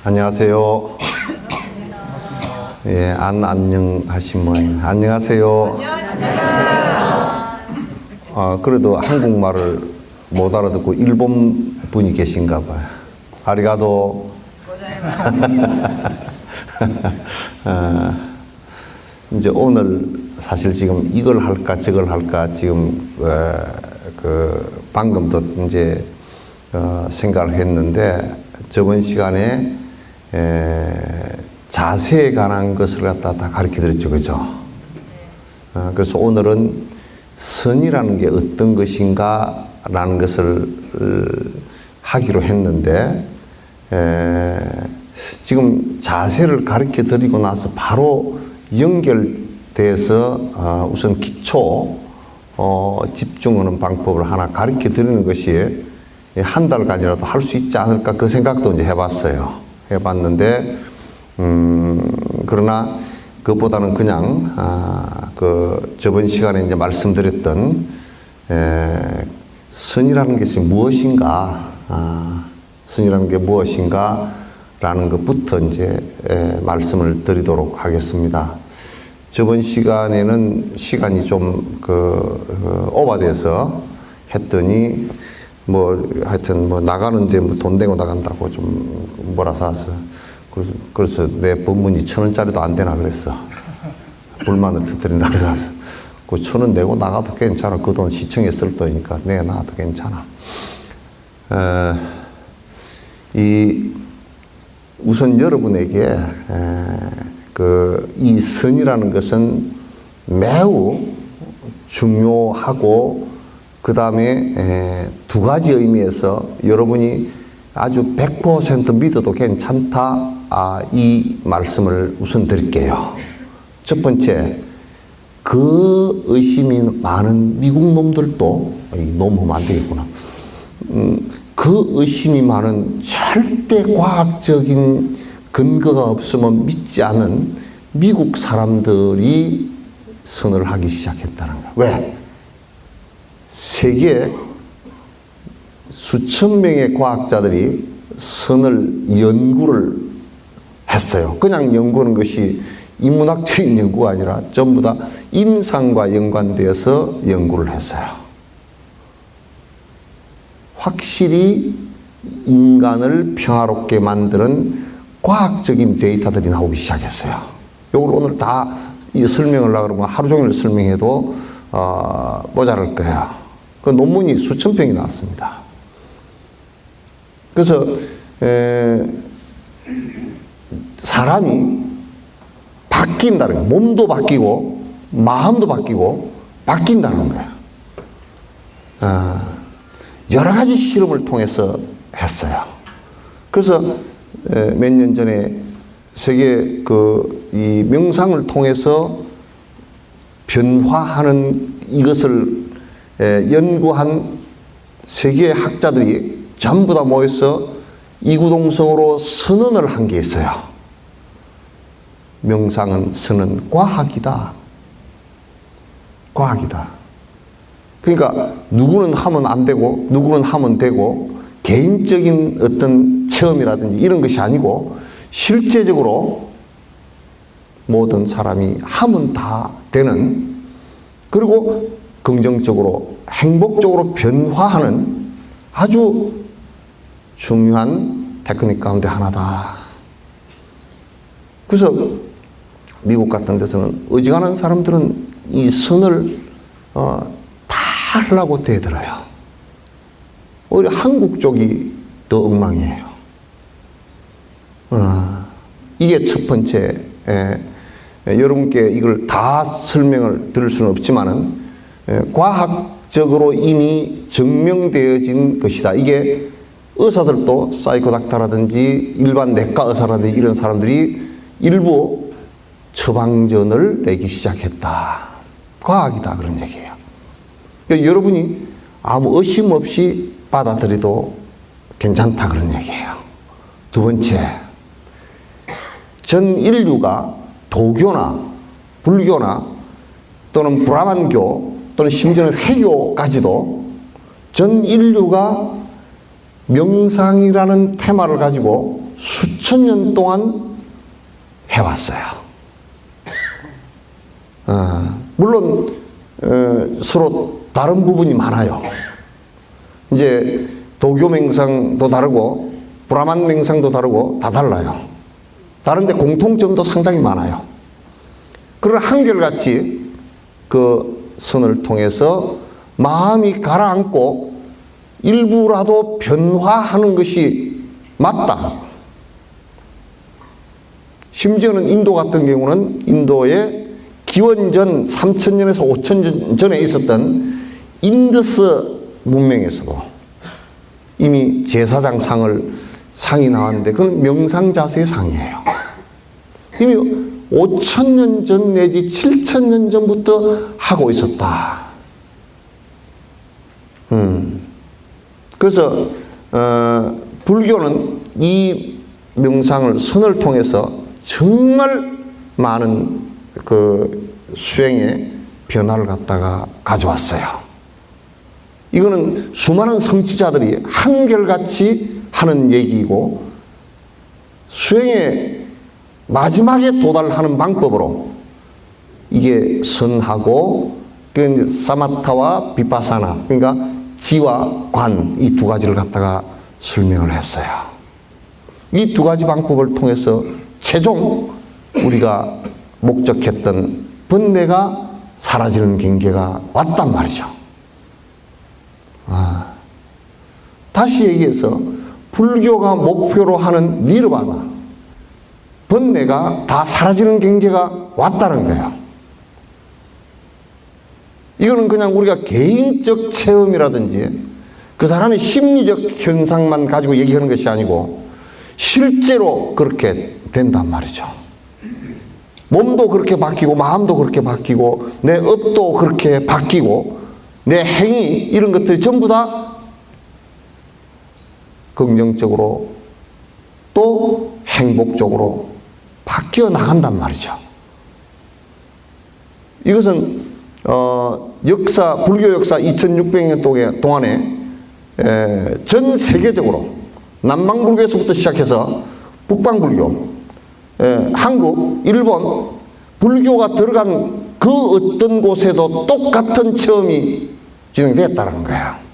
안녕하세요. 예, 안녕하신 분. 안녕하세요. 그래도 한국말을 못 알아듣고 일본 분이 계신가 봐요. 아리가도. 이제 오늘 사실 지금 이걸 할까 저걸 할까 지금 방금도 이제 생각을 했는데 저번 시간에 자세에 관한 것을 갖다 다 가르쳐 드렸죠, 그죠? 그래서 오늘은 선이라는 게 어떤 것인가 라는 것을 하기로 했는데 지금 자세를 가르쳐 드리고 나서 바로 연결돼서 우선 기초 집중하는 방법을 하나 가르쳐 드리는 것이 한 달간이라도 할 수 있지 않을까 그 생각도 이제 해봤어요. 해봤는데 그러나 그것보다는 그냥 저번 시간에 이제 말씀드렸던 선이라는 것이 무엇인가, 선이라는 게 무엇인가라는 것부터 이제 말씀을 드리도록 하겠습니다. 저번 시간에는 시간이 좀 오버돼서 했더니 하여튼 나가는데 돈 내고 나간다고 좀 몰아서 그래서 내 법문이 1,000원짜리도 안 되나 그랬어. 불만을 터뜨린다 그래서 그 1,000원 내고 나가도 괜찮아. 그 돈 시청에 쓸 돈이니까 내놔도 괜찮아. 우선 여러분에게 이 선이라는 것은 매우 중요하고 그 다음에 두 가지 의미에서 여러분이 아주 100% 믿어도 괜찮다. 이 말씀을 우선 드릴게요. 첫 번째, 그 의심이 많은 미국 놈들도, 놈하면 안 되겠구나. 그 의심이 많은 절대 과학적인 근거가 없으면 믿지 않은 미국 사람들이 선을 하기 시작했다는 거야. 왜? 세계 수천 명의 과학자들이 선을 연구를 했어요. 그냥 연구하는 것이 인문학적인 연구가 아니라 전부 다 임상과 연관되어서 연구를 했어요. 확실히 인간을 평화롭게 만드는 과학적인 데이터들이 나오기 시작했어요. 이걸 오늘 다 설명을 하려고 그러면 하루 종일 설명해도 모자랄 거예요. 그 논문이 수천 편이 나왔습니다. 그래서 사람이 바뀐다는 거예요. 몸도 바뀌고 마음도 바뀌고 바뀐다는 거예요. 여러 가지 실험을 통해서 했어요. 그래서 몇 년 전에 세계 이 명상을 통해서 변화하는 이것을 연구한 세계 학자들이 전부 다 모여서 이구동성으로 선언을 한 게 있어요. 명상은 선은 과학이다. 과학이다. 그러니까 누구는 하면 안 되고 누구는 하면 되고 개인적인 어떤 체험이라든지 이런 것이 아니고 실제적으로 모든 사람이 하면 다 되는, 그리고 긍정적으로 행복적으로 변화하는 아주 중요한 테크닉 가운데 하나다. 그래서 미국 같은 데서는 어지간한 사람들은 이 선을 다 하려고 대들어요. 오히려 한국 쪽이 더 엉망이에요. 이게 첫 번째. 여러분께 이걸 다 설명을 드릴 수는 없지만은 과학적으로 이미 증명되어진 것이다. 이게 의사들도 사이코닥터라든지 일반 내과 의사라든지 이런 사람들이 일부 처방전을 내기 시작했다. 과학이다 그런 얘기예요. 그러니까 여러분이 아무 의심 없이 받아들여도 괜찮다 그런 얘기예요. 두 번째, 전 인류가 도교나 불교나 또는 브라만교 또는 심지어는 회교까지도 전 인류가 명상이라는 테마를 가지고 수천 년 동안 해왔어요. 물론 서로 다른 부분이 많아요. 이제 도교 명상도 다르고 브라만 명상도 다르고 다 달라요. 다른데 공통점도 상당히 많아요. 그러나 한결같이 그 선을 통해서 마음이 가라앉고 일부라도 변화하는 것이 맞다. 심지어는 인도 같은 경우는 인도의 기원전 3000년에서 5000년 전에 있었던 인더스 문명에서도 이미 제사장 상이 나왔는데 그건 명상 자세의 상이에요. 이미 5000년 전 내지 7000년 전부터 하고 있었다. 그래서 불교는 이 명상을 선을 통해서 정말 많은 그 수행의 변화를 갖다가 가져왔어요. 이거는 수많은 성취자들이 한결같이 하는 얘기이고 수행의 마지막에 도달하는 방법으로 이게 선하고 사마타와 비파사나, 그러니까 지와 관, 이 두 가지를 갖다가 설명을 했어요. 이 두 가지 방법을 통해서 최종 우리가 목적했던 번뇌가 사라지는 경계가 왔단 말이죠. 다시 얘기해서 불교가 목표로 하는 니르바나, 번뇌가 다 사라지는 경계가 왔다는 거예요. 이거는 그냥 우리가 개인적 체험이라든지 그 사람의 심리적 현상만 가지고 얘기하는 것이 아니고 실제로 그렇게 된단 말이죠. 몸도 그렇게 바뀌고 마음도 그렇게 바뀌고 내 업도 그렇게 바뀌고 내 행위 이런 것들이 전부 다 긍정적으로 또 행복적으로 바뀌어 나간단 말이죠. 이것은 불교 역사 2600년 동안에 전 세계적으로 남방불교에서부터 시작해서 북방불교, 한국, 일본 불교가 들어간 그 어떤 곳에도 똑같은 체험이 진행되었다는 거예요.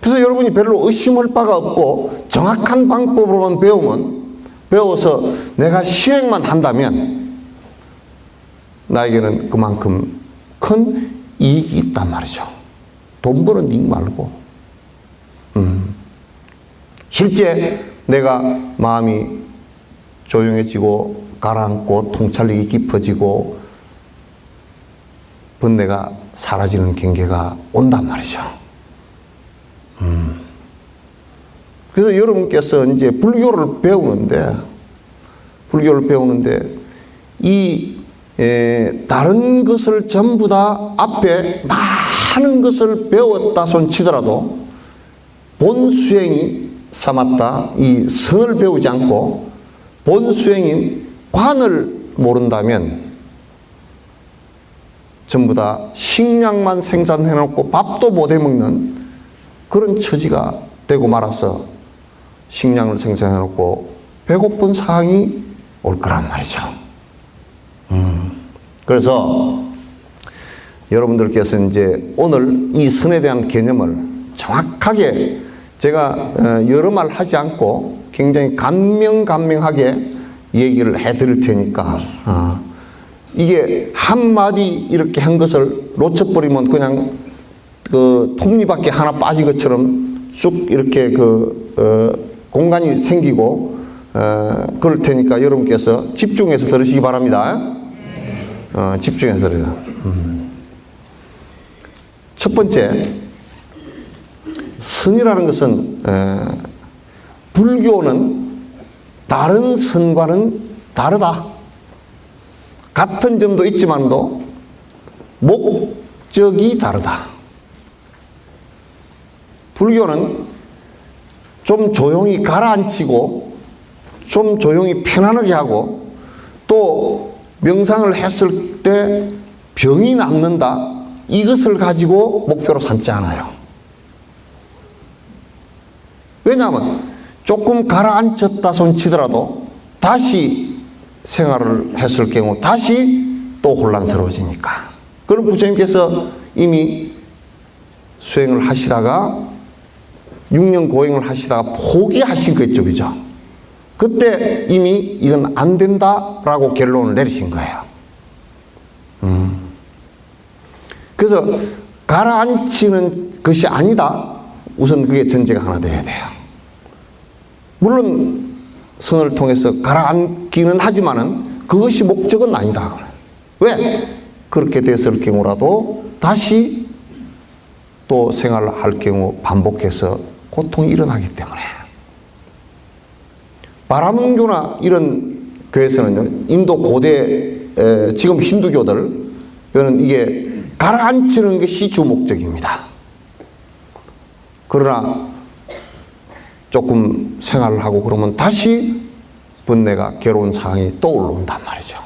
그래서 여러분이 별로 의심할 바가 없고 정확한 방법으로만 배워서 내가 실행만 한다면 나에게는 그만큼 큰 이익이 있단 말이죠. 돈 버는 이익 말고. 실제 내가 마음이 조용해지고 가라앉고 통찰력이 깊어지고 번뇌가 사라지는 경계가 온단 말이죠. 그래서 여러분께서 이제 불교를 배우는데 이 다른 것을 전부 다 앞에 많은 것을 배웠다 손 치더라도 본 수행이 사마타, 이 선을 배우지 않고 본 수행인 관을 모른다면 전부 다 식량만 생산해놓고 밥도 못 해먹는 그런 처지가 되고 말아서 식량을 생산해놓고 배고픈 상황이 올 거란 말이죠. 그래서 여러분들께서 이제 오늘 이 선에 대한 개념을 정확하게 제가 여러 말 하지 않고 굉장히 간명하게 얘기를 해드릴 테니까 이게 한마디 이렇게 한 것을 놓쳐버리면 그냥 그 톱니바퀴 하나 빠진 것처럼 쑥 이렇게 공간이 생기고 그럴 테니까 여러분께서 집중해서 들으시기 바랍니다. 집중해서 들으세요. 첫 번째, 선이라는 것은 불교는 다른 선과는 다르다. 같은 점도 있지만도 목적이 다르다. 불교는 좀 조용히 가라앉히고 좀 조용히 편안하게 하고 또 명상을 했을 때 병이 낫는다. 이것을 가지고 목표로 삼지 않아요. 왜냐하면 조금 가라앉혔다 손치더라도 다시 생활을 했을 경우 다시 또 혼란스러워지니까. 그럼 부처님께서 이미 수행을 하시다가 6년 고행을 하시다가 포기하신 거죠. 그죠? 그때 이미 이건 안 된다라고 결론을 내리신 거예요. 그래서 가라앉히는 것이 아니다. 우선 그게 전제가 하나 돼야 돼요. 물론 선을 통해서 가라앉기는 하지만은 그것이 목적은 아니다. 왜? 그렇게 됐을 경우라도 다시 또 생활을 할 경우 반복해서 고통이 일어나기 때문에. 바라문교나 이런 교회에서는요, 인도 고대 지금 힌두교들은 이게 가라앉히는 것이 주 목적입니다. 그러나 조금 생활을 하고 그러면 다시 번뇌가 괴로운 상황이 또 올라온단 말이죠.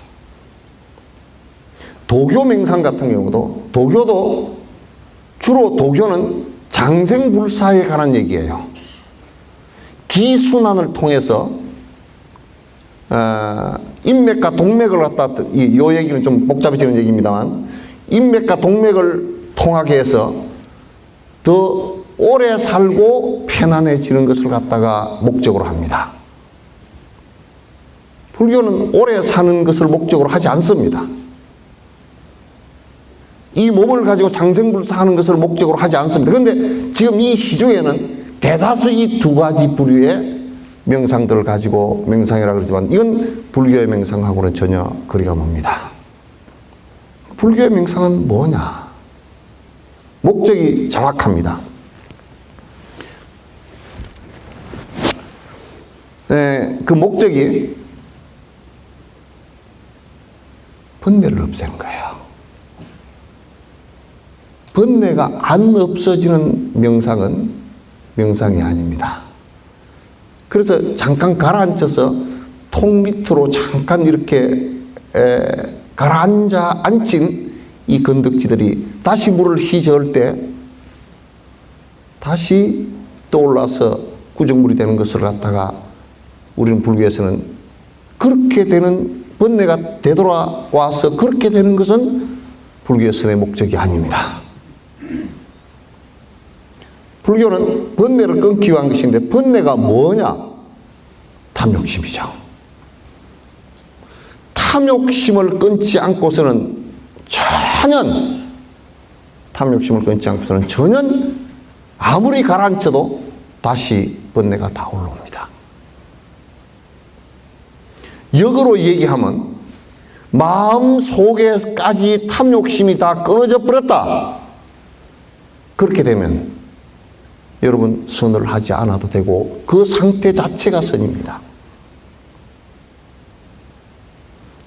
도교 맹상 같은 경우도 도교도 주로 도교는 장생불사에 관한 얘기예요. 기순환을 통해서 인맥과 동맥을 갖다, 이 얘기는 좀 복잡해지는 얘기입니다만, 인맥과 동맥을 통하게 해서 더 오래 살고 편안해지는 것을 갖다가 목적으로 합니다. 불교는 오래 사는 것을 목적으로 하지 않습니다. 이 몸을 가지고 장생불사하는 것을 목적으로 하지 않습니다. 그런데 지금 이 시중에는 대다수 이 두 가지 부류의 명상들을 가지고 명상이라고 그러지만 이건 불교의 명상하고는 전혀 거리가 멉니다. 불교의 명상은 뭐냐? 목적이 정확합니다. 그 목적이 번뇌를 없애는 거예요. 번뇌가 안 없어지는 명상은 명상이 아닙니다. 그래서 잠깐 가라앉혀서 통 밑으로 잠깐 이렇게 가라앉아 앉힌 이 건덕지들이 다시 물을 휘저을 때 다시 떠올라서 구정물이 되는 것을 갖다가 우리는 불교에서는 그렇게 되는 번뇌가 되돌아와서 그렇게 되는 것은 불교의 선의 목적이 아닙니다. 불교는 번뇌를 끊기 위한 것인데 번뇌가 뭐냐? 탐욕심이죠. 탐욕심을 끊지 않고서는 전혀 아무리 가라앉혀도 다시 번뇌가 다 올라옵니다. 역으로 얘기하면 마음 속에까지 탐욕심이 다 끊어져 버렸다. 그렇게 되면 여러분 선을 하지 않아도 되고 그 상태 자체가 선입니다.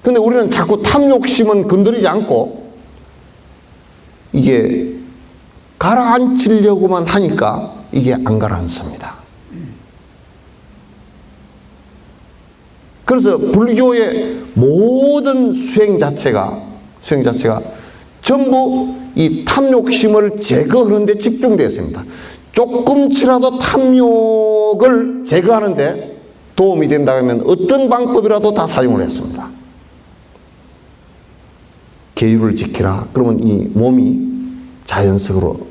그런데 우리는 자꾸 탐욕심은 건드리지 않고 이게 가라앉히려고만 하니까 이게 안 가라앉습니다. 그래서 불교의 모든 수행 자체가 전부 이 탐욕심을 제거하는 데 집중되어 있습니다. 조금치라도 탐욕을 제거하는데 도움이 된다면 어떤 방법이라도 다 사용을 했습니다. 계율을 지키라. 그러면 이 몸이 자연적으로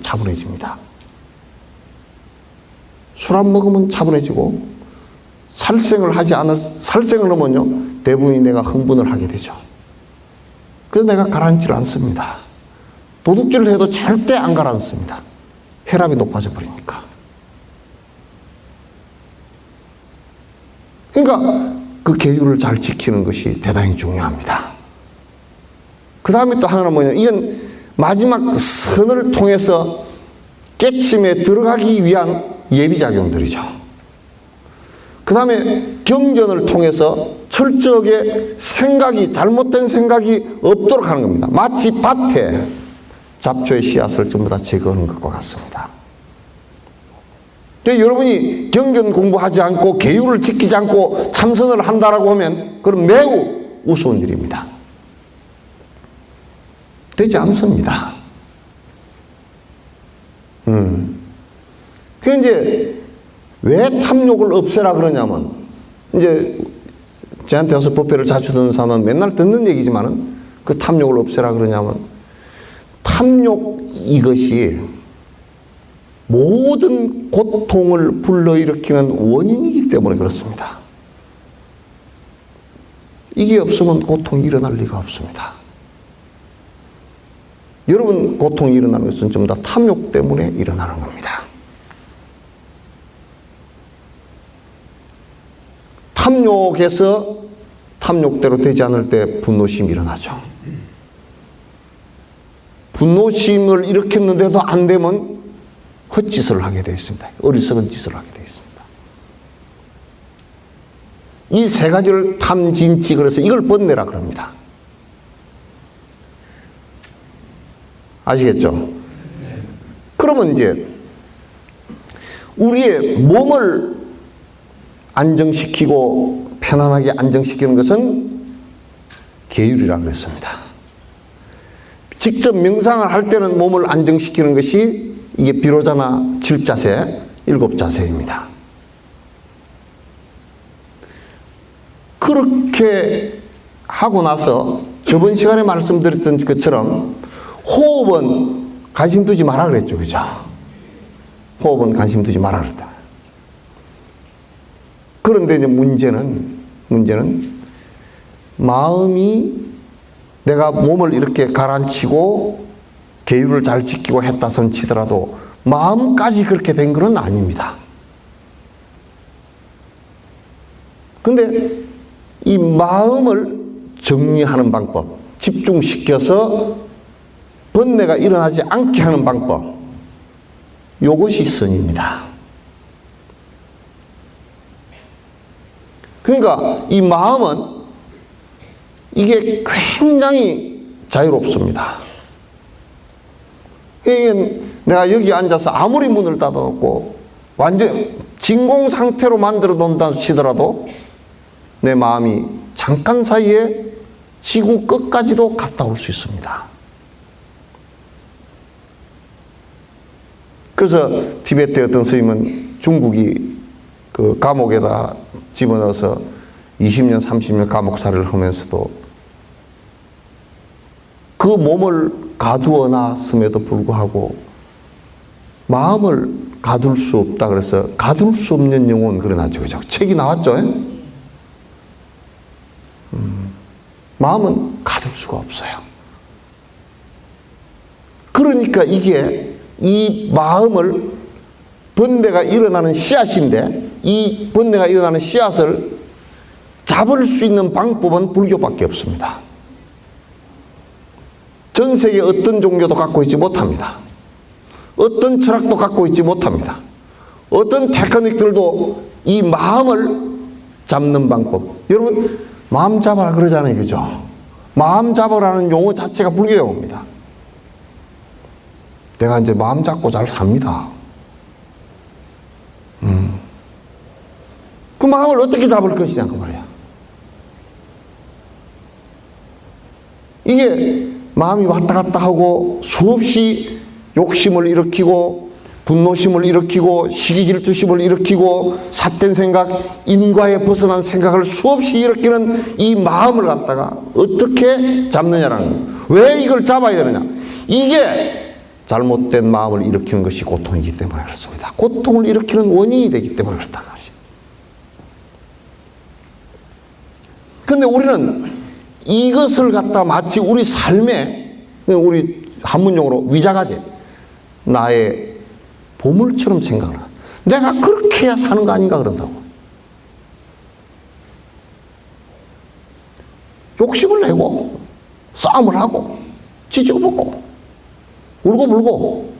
차분해집니다. 술 안 먹으면 차분해지고, 살생을 하면요, 대부분이 내가 흥분을 하게 되죠. 그래서 내가 가라앉지를 않습니다. 도둑질을 해도 절대 안 가라앉습니다. 혈압이 높아져 버리니까. 그러니까 그 계율을 잘 지키는 것이 대단히 중요합니다. 그 다음에 또 하나는 뭐냐, 이건 마지막 선을 통해서 깨침에 들어가기 위한 예비작용들이죠. 그 다음에 경전을 통해서 철저하게 잘못된 생각이 없도록 하는 겁니다. 마치 밭에 잡초의 씨앗을 전부 다 제거하는 것과 같습니다. 여러분이 경전 공부하지 않고 계율을 지키지 않고 참선을 한다라고 하면 그건 매우 우스운 일입니다. 되지 않습니다. 그 이제 왜 탐욕을 없애라 그러냐면, 이제 저한테 와서 법회를 자주 듣는 사람은 맨날 듣는 얘기지만은 그 탐욕을 없애라 그러냐면, 탐욕 이것이 모든 고통을 불러일으키는 원인이기 때문에 그렇습니다. 이게 없으면 고통이 일어날 리가 없습니다. 여러분 고통이 일어나는 것은 전부 다 탐욕 때문에 일어나는 겁니다. 탐욕에서 탐욕대로 되지 않을 때 분노심이 일어나죠. 분노심을 일으켰는데도 안 되면 헛짓을 하게 되어 있습니다. 어리석은 짓을 하게 되어 있습니다. 이 세 가지를 탐진치, 그래서 이걸 번뇌라 그럽니다. 아시겠죠? 그러면 이제 우리의 몸을 안정시키고 편안하게 안정시키는 것은 계율이라 그랬습니다. 직접 명상을 할 때는 몸을 안정시키는 것이 이게 비로자나 7자세, 7자세입니다. 그렇게 하고 나서 저번 시간에 말씀드렸던 것처럼 호흡은 관심 두지 마라 그랬죠. 그죠? 호흡은 관심 두지 마라 그랬다. 그런데 이제 문제는 마음이 내가 몸을 이렇게 가라앉히고 계율을 잘 지키고 했다 손 치더라도 마음까지 그렇게 된 건 아닙니다. 근데 이 마음을 정리하는 방법, 집중시켜서 번뇌가 일어나지 않게 하는 방법, 요것이 선입니다. 그러니까 이 마음은 이게 굉장히 자유롭습니다. 내가 여기 앉아서 아무리 문을 닫아놓고 완전 진공 상태로 만들어 놓는다 치더라도 내 마음이 잠깐 사이에 지구 끝까지도 갔다 올 수 있습니다. 그래서 티베트의 어떤 스님은 중국이 그 감옥에다 집어넣어서 20년, 30년 감옥살이를 하면서도 그 몸을 가두어 놨음에도 불구하고 마음을 가둘 수 없다 그래서 가둘 수 없는 영혼 그려놨죠. 그죠? 책이 나왔죠? 마음은 가둘 수가 없어요. 그러니까 이게 이 마음을 번뇌가 일어나는 씨앗인데 이 번뇌가 일어나는 씨앗을 잡을 수 있는 방법은 불교밖에 없습니다. 전 세계 어떤 종교도 갖고 있지 못합니다. 어떤 철학도 갖고 있지 못합니다. 어떤 테크닉들도 이 마음을 잡는 방법. 여러분 마음 잡아라 그러잖아요. 그죠? 마음 잡으라는 용어 자체가 불교 용어입니다. 내가 이제 마음 잡고 잘 삽니다. 그 마음을 어떻게 잡을 것이냐 그 말이야. 이게 마음이 왔다 갔다 하고 수없이 욕심을 일으키고 분노심을 일으키고 시기질투심을 일으키고 삿된 생각, 인과에 벗어난 생각을 수없이 일으키는 이 마음을 갖다가 어떻게 잡느냐라는 거예요. 왜 이걸 잡아야 되느냐? 이게 잘못된 마음을 일으키는 것이 고통이기 때문에 그렇습니다. 고통을 일으키는 원인이 되기 때문에 그렇다는 것이죠. 그런데 우리는 이것을 갖다 마치 우리 삶에, 우리 한문용어로 위자가제, 나의 보물처럼 생각을 하는, 내가 그렇게 해야 사는 거 아닌가 그런다고. 욕심을 내고 싸움을 하고 찢어먹고 울고불고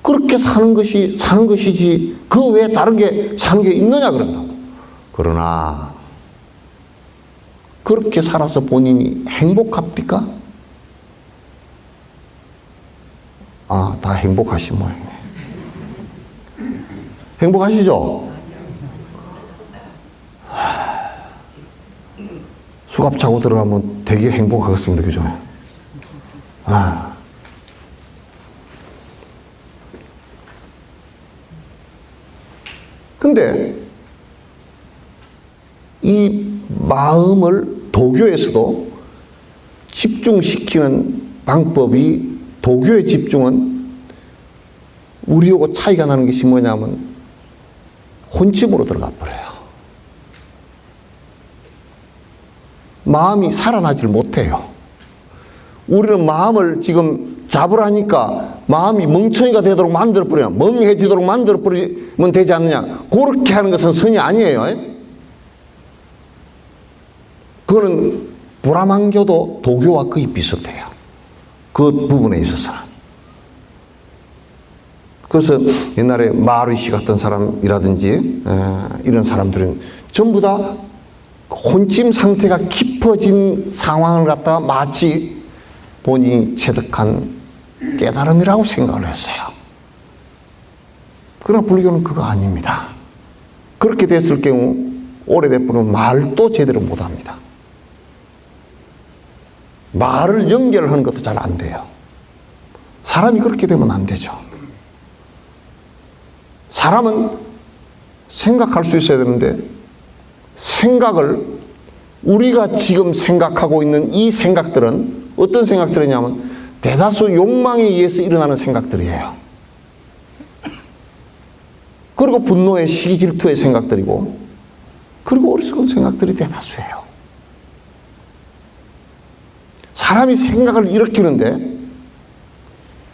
그렇게 사는 것이지 그 외에 다른 게 사는 게 있느냐 그런다고. 그러나 그렇게 살아서 본인이 행복합니까? 아, 다 행복하신 모양이네. 행복하시죠? 수갑 차고 들어가면 되게 행복하겠습니다. 그죠? 아. 근데 이 마음을 도교에서도 집중시키는 방법이, 도교의 집중은 우리하고 차이가 나는 것이 뭐냐면 혼침으로 들어가 버려요. 마음이 살아나질 못해요. 우리는 마음을 지금 잡으라니까 마음이 멍청이가 되도록 만들어버려요. 멍해지도록 만들어버리면 되지 않느냐. 그렇게 하는 것은 선이 아니에요. 그거는 브라만교도 도교와 거의 비슷해요. 그 부분에 있어서는. 그래서 옛날에 마루이씨 같은 사람이라든지 이런 사람들은 전부 다 혼침 상태가 깊어진 상황을 갖다가 마치 본인이 체득한 깨달음이라고 생각을 했어요. 그러나 불교는 그거 아닙니다. 그렇게 됐을 경우 오래됐으면 말도 제대로 못합니다. 말을 연결하는 것도 잘 안 돼요. 사람이 그렇게 되면 안 되죠. 사람은 생각할 수 있어야 되는데 생각을, 우리가 지금 생각하고 있는 이 생각들은 어떤 생각들이냐면 대다수 욕망에 의해서 일어나는 생각들이에요. 그리고 분노의 시기 질투의 생각들이고, 그리고 어리석은 생각들이 대다수예요. 사람이 생각을 일으키는데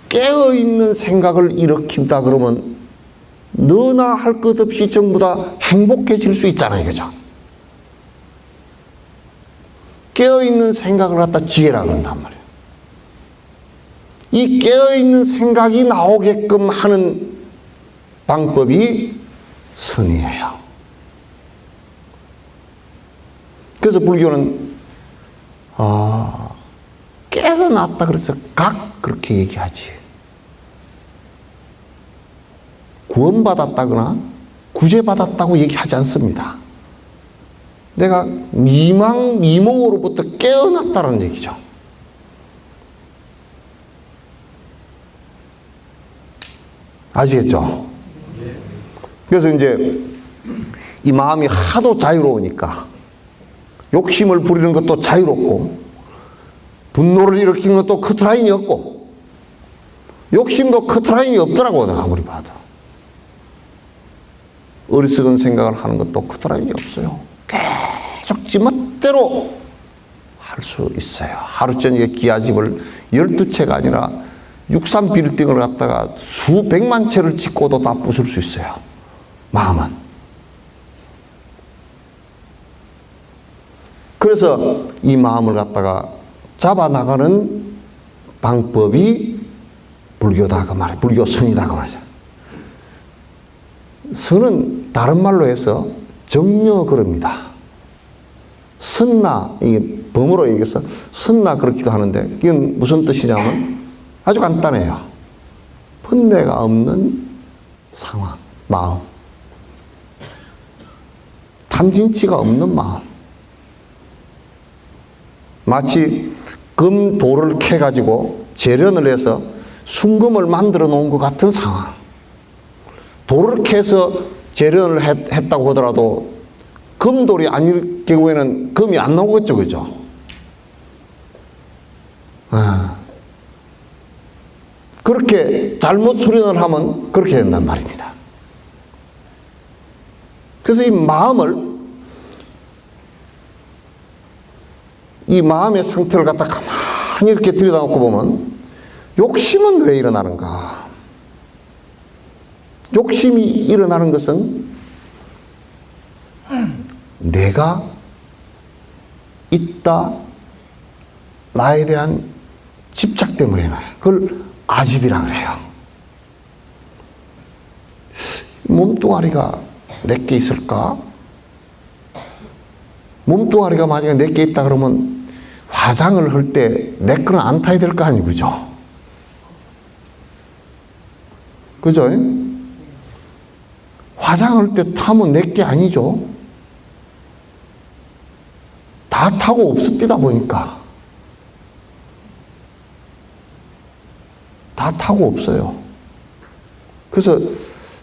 깨어있는 생각을 일으킨다 그러면 너나 할 것 없이 전부 다 행복해질 수 있잖아요. 그죠? 깨어있는 생각을 갖다 지혜라 그런단 말이에요. 이 깨어있는 생각이 나오게끔 하는 방법이 선이에요. 그래서 불교는 깨어났다 그래서 각 그렇게 얘기하지. 구원받았다거나 구제받았다고 얘기하지 않습니다. 내가 미몽으로부터 깨어났다는 얘기죠. 아시겠죠? 그래서 이제 이 마음이 하도 자유로우니까 욕심을 부리는 것도 자유롭고 분노를 일으키는 것도 커트라인이 없고 욕심도 커트라인이 없더라고. 내가 아무리 봐도 어리석은 생각을 하는 것도 커트라인이 없어요. 계속 지멋대로 할 수 있어요. 하루 저녁에 기아집을 12채가 아니라 63빌딩을 갖다가 수백만 채를 짓고도 다 부술 수 있어요. 마음은. 그래서 이 마음을 갖다가 잡아나가는 방법이 불교다 그 말이에요. 불교 선이다 그 말이죠. 선은 다른 말로 해서 정려그럽니다. 선나, 이게 범어로 얘기해서 선나 그렇기도 하는데 이건 무슨 뜻이냐면 아주 간단해요. 번뇌가 없는 상황, 마음. 탐진치가 없는 마음. 마치 금돌을 캐가지고 재련을 해서 순금을 만들어 놓은 것 같은 상황. 돌을 캐서 재련을 했다고 하더라도 금돌이 아닐 경우에는 금이 안 나오겠죠, 그죠? 그렇게 잘못 수련을 하면 그렇게 된단 말입니다. 그래서 이 마음의 상태를 갖다 가만히 이렇게 들여다놓고 보면 욕심은 왜 일어나는가? 욕심이 일어나는 것은 내가 있다, 나에 대한 집착 때문에 나요. 그걸 아집이라 그래요. 몸뚱아리가 내게 있을까? 몸뚱아리가 만약에 내게 있다 그러면 화장을 할 때 내 거는 안 타야 될 거 아니고, 그죠? 그죠? 화장할 때 타면 내게 아니죠? 다 타고 없었디다 보니까. 다 타고 없어요. 그래서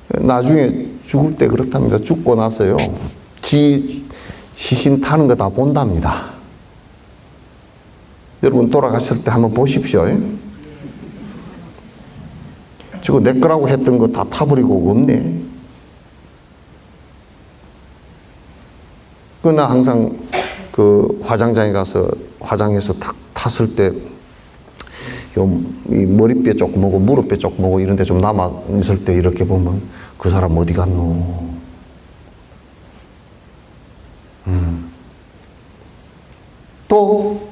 나중에 죽을 때 그렇답니다. 죽고 나서요, 시신 타는 거 다 본답니다. 여러분 돌아가실 때 한번 보십시오. 지금 내 거라고 했던 거 다 타버리고 없네. 나 항상 그 화장장에 가서 화장해서 탁 탔을 때 이 머리뼈 조금 오고 무릎뼈 조금 오고 이런 데 좀 남아 있을 때 이렇게 보면 그 사람 어디 갔노? 또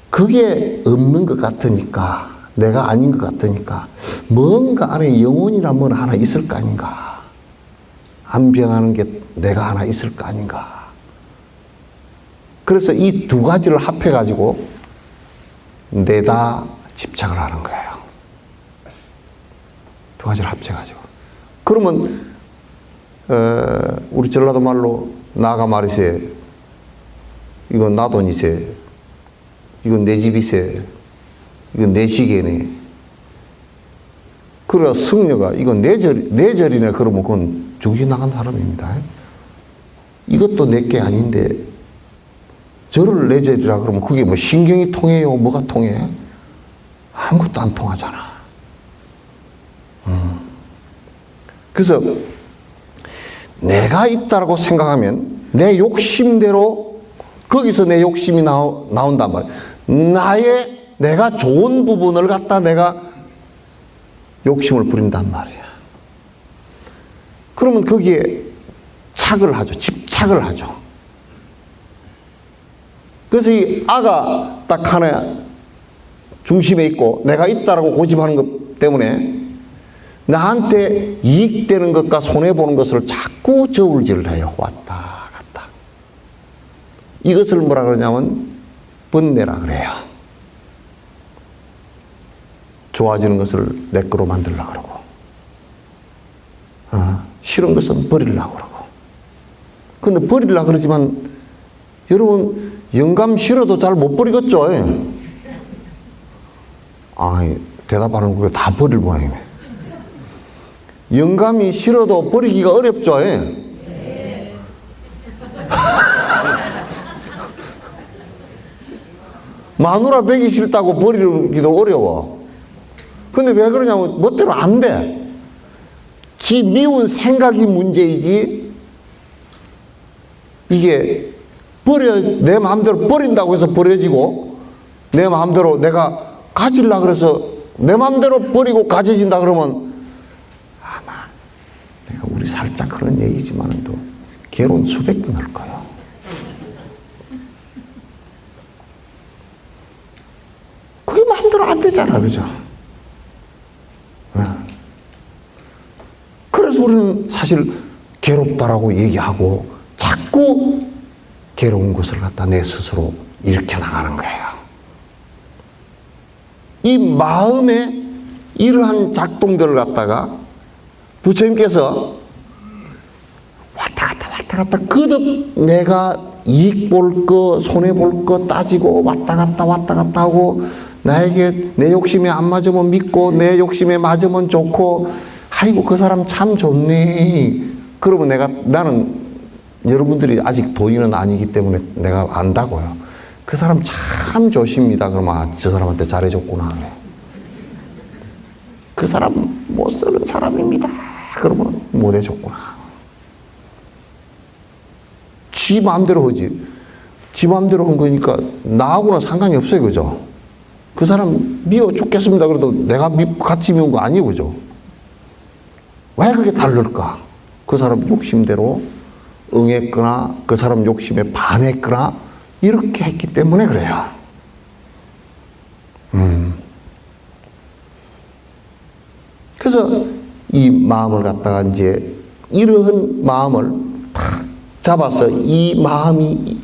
그게 없는 것 같으니까, 내가 아닌 것 같으니까 뭔가 안에 영혼이란 뭐 하나 있을 거 아닌가? 안 변하는 게 내가 하나 있을 거 아닌가? 그래서 이 두 가지를 합해가지고 내다 집착을 하는 거예요. 두 가지를 합쳐가지고. 그러면 우리 전라도 말로 나가 말이세, 이건 나 돈이세, 이건 내 집이세, 이건 내 시계네. 그래야 승려가 이건 내 절이네 그러면 그건 정신 나간 사람입니다. 이것도 내게 아닌데 절을 내 절이라 그러면 그게 뭐 신경이 통해요? 뭐가 통해? 아무것도 안 통하잖아. 그래서 내가 있다라고 생각하면 내 욕심대로 거기서 내 욕심이 나온단 말이야. 내가 좋은 부분을 갖다 내가 욕심을 부린단 말이야. 그러면 거기에 착을 하죠. 집착을 하죠. 그래서 이 아가 딱 하나 중심에 있고 내가 있다라고 고집하는 것 때문에 나한테 이익되는 것과 손해보는 것을 자꾸 저울질을 해요. 왔다 갔다. 이것을 뭐라 그러냐면 번뇌라 그래요. 좋아지는 것을 내 거로 만들려고 그러고, 싫은 것은 버리려고 그러고. 근데 버리려고 그러지만 여러분 영감 싫어도 잘 못 버리겠죠? 대답하는 거 다 버릴 모양이네. 영감이 싫어도 버리기가 어렵죠? 마누라 배기 싫다고 버리기도 어려워. 근데 왜 그러냐면 멋대로 안 돼. 지 미운 생각이 문제이지 이게 내 마음대로 버린다고 해서 버려지고 내 마음대로 내가 가지려고 그래서 내 마음대로 버리고 가져진다 그러면 아마 내가 우리 살짝 그런 얘기지만 또 괴로운 수백 번 할 거예요. 그게 마음대로 안 되잖아, 그죠? 그래서 우리는 사실 괴롭다라고 얘기하고 자꾸 괴로운 것을 갖다 내 스스로 일으켜 나가는 거예요. 이 마음의 이러한 작동들을 갖다가 부처님께서 왔다 갔다 거듭 내가 이익 볼 거, 손해 볼 거 따지고 왔다 갔다 하고 나에게 내 욕심에 안 맞으면 믿고 내 욕심에 맞으면 좋고 아이고 그 사람 참 좋네. 그러면 나는 여러분들이 아직 도인은 아니기 때문에 내가 안다고요. 그 사람 참 좋습니다. 그러면 아, 저 사람한테 잘해줬구나. 그 사람 못 쓰는 사람입니다. 그러면 못 해줬구나. 지 마음대로 하지. 지 마음대로 한 거니까 나하고는 상관이 없어요. 그죠? 그 사람 미워 죽겠습니다. 그래도 내가 같이 미운 거 아니에요. 그죠? 왜 그게 다를까? 그 사람 욕심대로 응했거나 그 사람 욕심에 반했거나 이렇게 했기 때문에 그래요. 그래서 이 마음을 갖다가 이제 이러한 마음을 탁 잡아서 이 마음이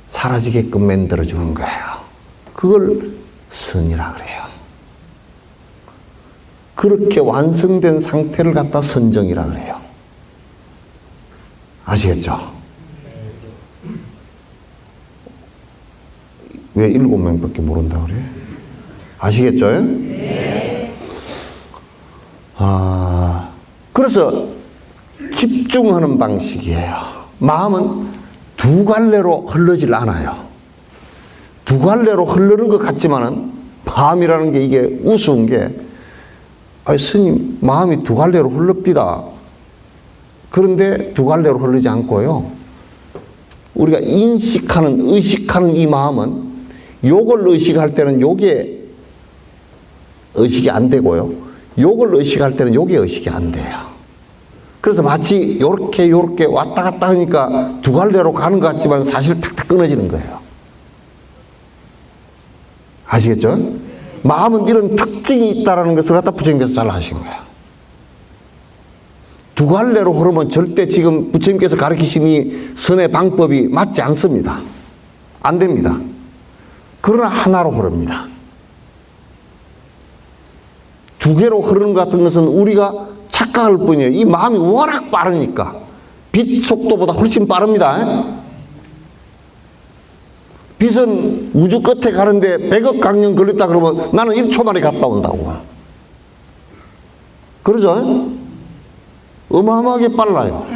사라지게끔 만들어주는 거예요. 그걸 선이라 그래요. 그렇게 완성된 상태를 갖다 선정이라 그래요. 아시겠죠? 왜 7명밖에 모른다 그래? 아시겠죠? 네. 그래서 집중하는 방식이에요. 마음은 두 갈래로 흐르질 않아요. 두 갈래로 흐르는 것 같지만은 마음이라는 게 이게 우스운 게 스님 마음이 두 갈래로 흘릅디다. 그런데 두 갈래로 흐르지 않고요. 우리가 의식하는 이 마음은 요걸 의식할 때는 요게 의식이 안 되고요. 요걸 의식할 때는 요게 의식이 안 돼요. 그래서 마치 요렇게 왔다 갔다 하니까 두 갈래로 가는 것 같지만 사실 탁탁 끊어지는 거예요. 아시겠죠? 마음은 이런 특징이 있다는 것을 갖다 부처님께서 잘 아신 거예요. 두 갈래로 흐르면 절대 지금 부처님께서 가르치신 이 선의 방법이 맞지 않습니다. 안 됩니다. 그러나 하나로 흐릅니다. 두 개로 흐르는 것 같은 것은 우리가 착각할 뿐이에요. 이 마음이 워낙 빠르니까. 빛 속도보다 훨씬 빠릅니다. 빛은 우주 끝에 가는데 100억 강년 걸렸다 그러면 나는 1초 만에 갔다 온다고. 그러죠? 어마어마하게 빨라요.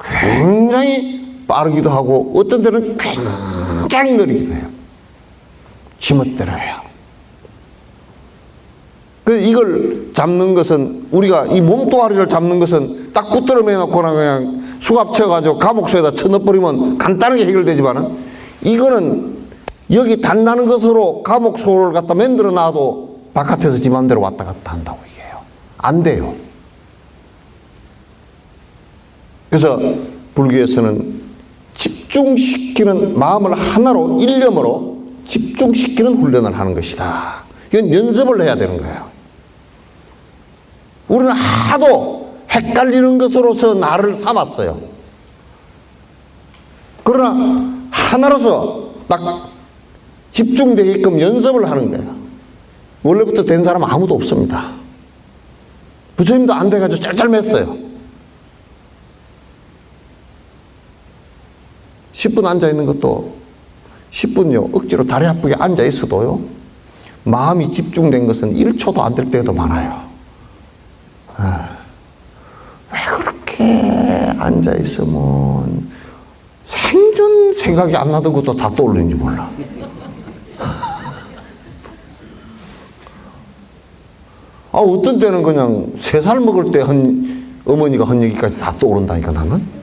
굉장히 빠르기도 하고 어떤 때는 굉장히 느리기도 해요. 지멋대로예요. 그래서 이걸 잡는 것은 우리가 이 몸뚱아리를 잡는 것은 딱 붙들어 매놓거나 그냥 수갑 쳐가지고 감옥소에다 쳐넣어버리면 간단하게 해결되지만은 이거는 여기 단단한 것으로 감옥소를 갖다 만들어 놔도 바깥에서 지 맘대로 왔다 갔다 한다고 얘기해요. 안 돼요. 그래서 불교에서는 집중시키는 마음을 하나로 일념으로 집중시키는 훈련을 하는 것이다. 이건 연습을 해야 되는 거예요. 우리는 하도 헷갈리는 것으로서 나를 삼았어요. 그러나 하나로서 딱 집중되게끔 연습을 하는 거예요. 원래부터 된 사람 아무도 없습니다. 부처님도 안 돼가지고 짤짤맸어요. 10분 앉아있는 것도 10분요 억지로 다리 아프게 앉아있어도요 마음이 집중된 것은 1초도 안 될 때도 많아요. 왜 그렇게 앉아있으면 생전 생각이 안 나던 것도 다 떠올리는지 몰라. 어떤 때는 그냥 3살 먹을 때 어머니가 한 얘기까지 다 떠오른다니까 나는.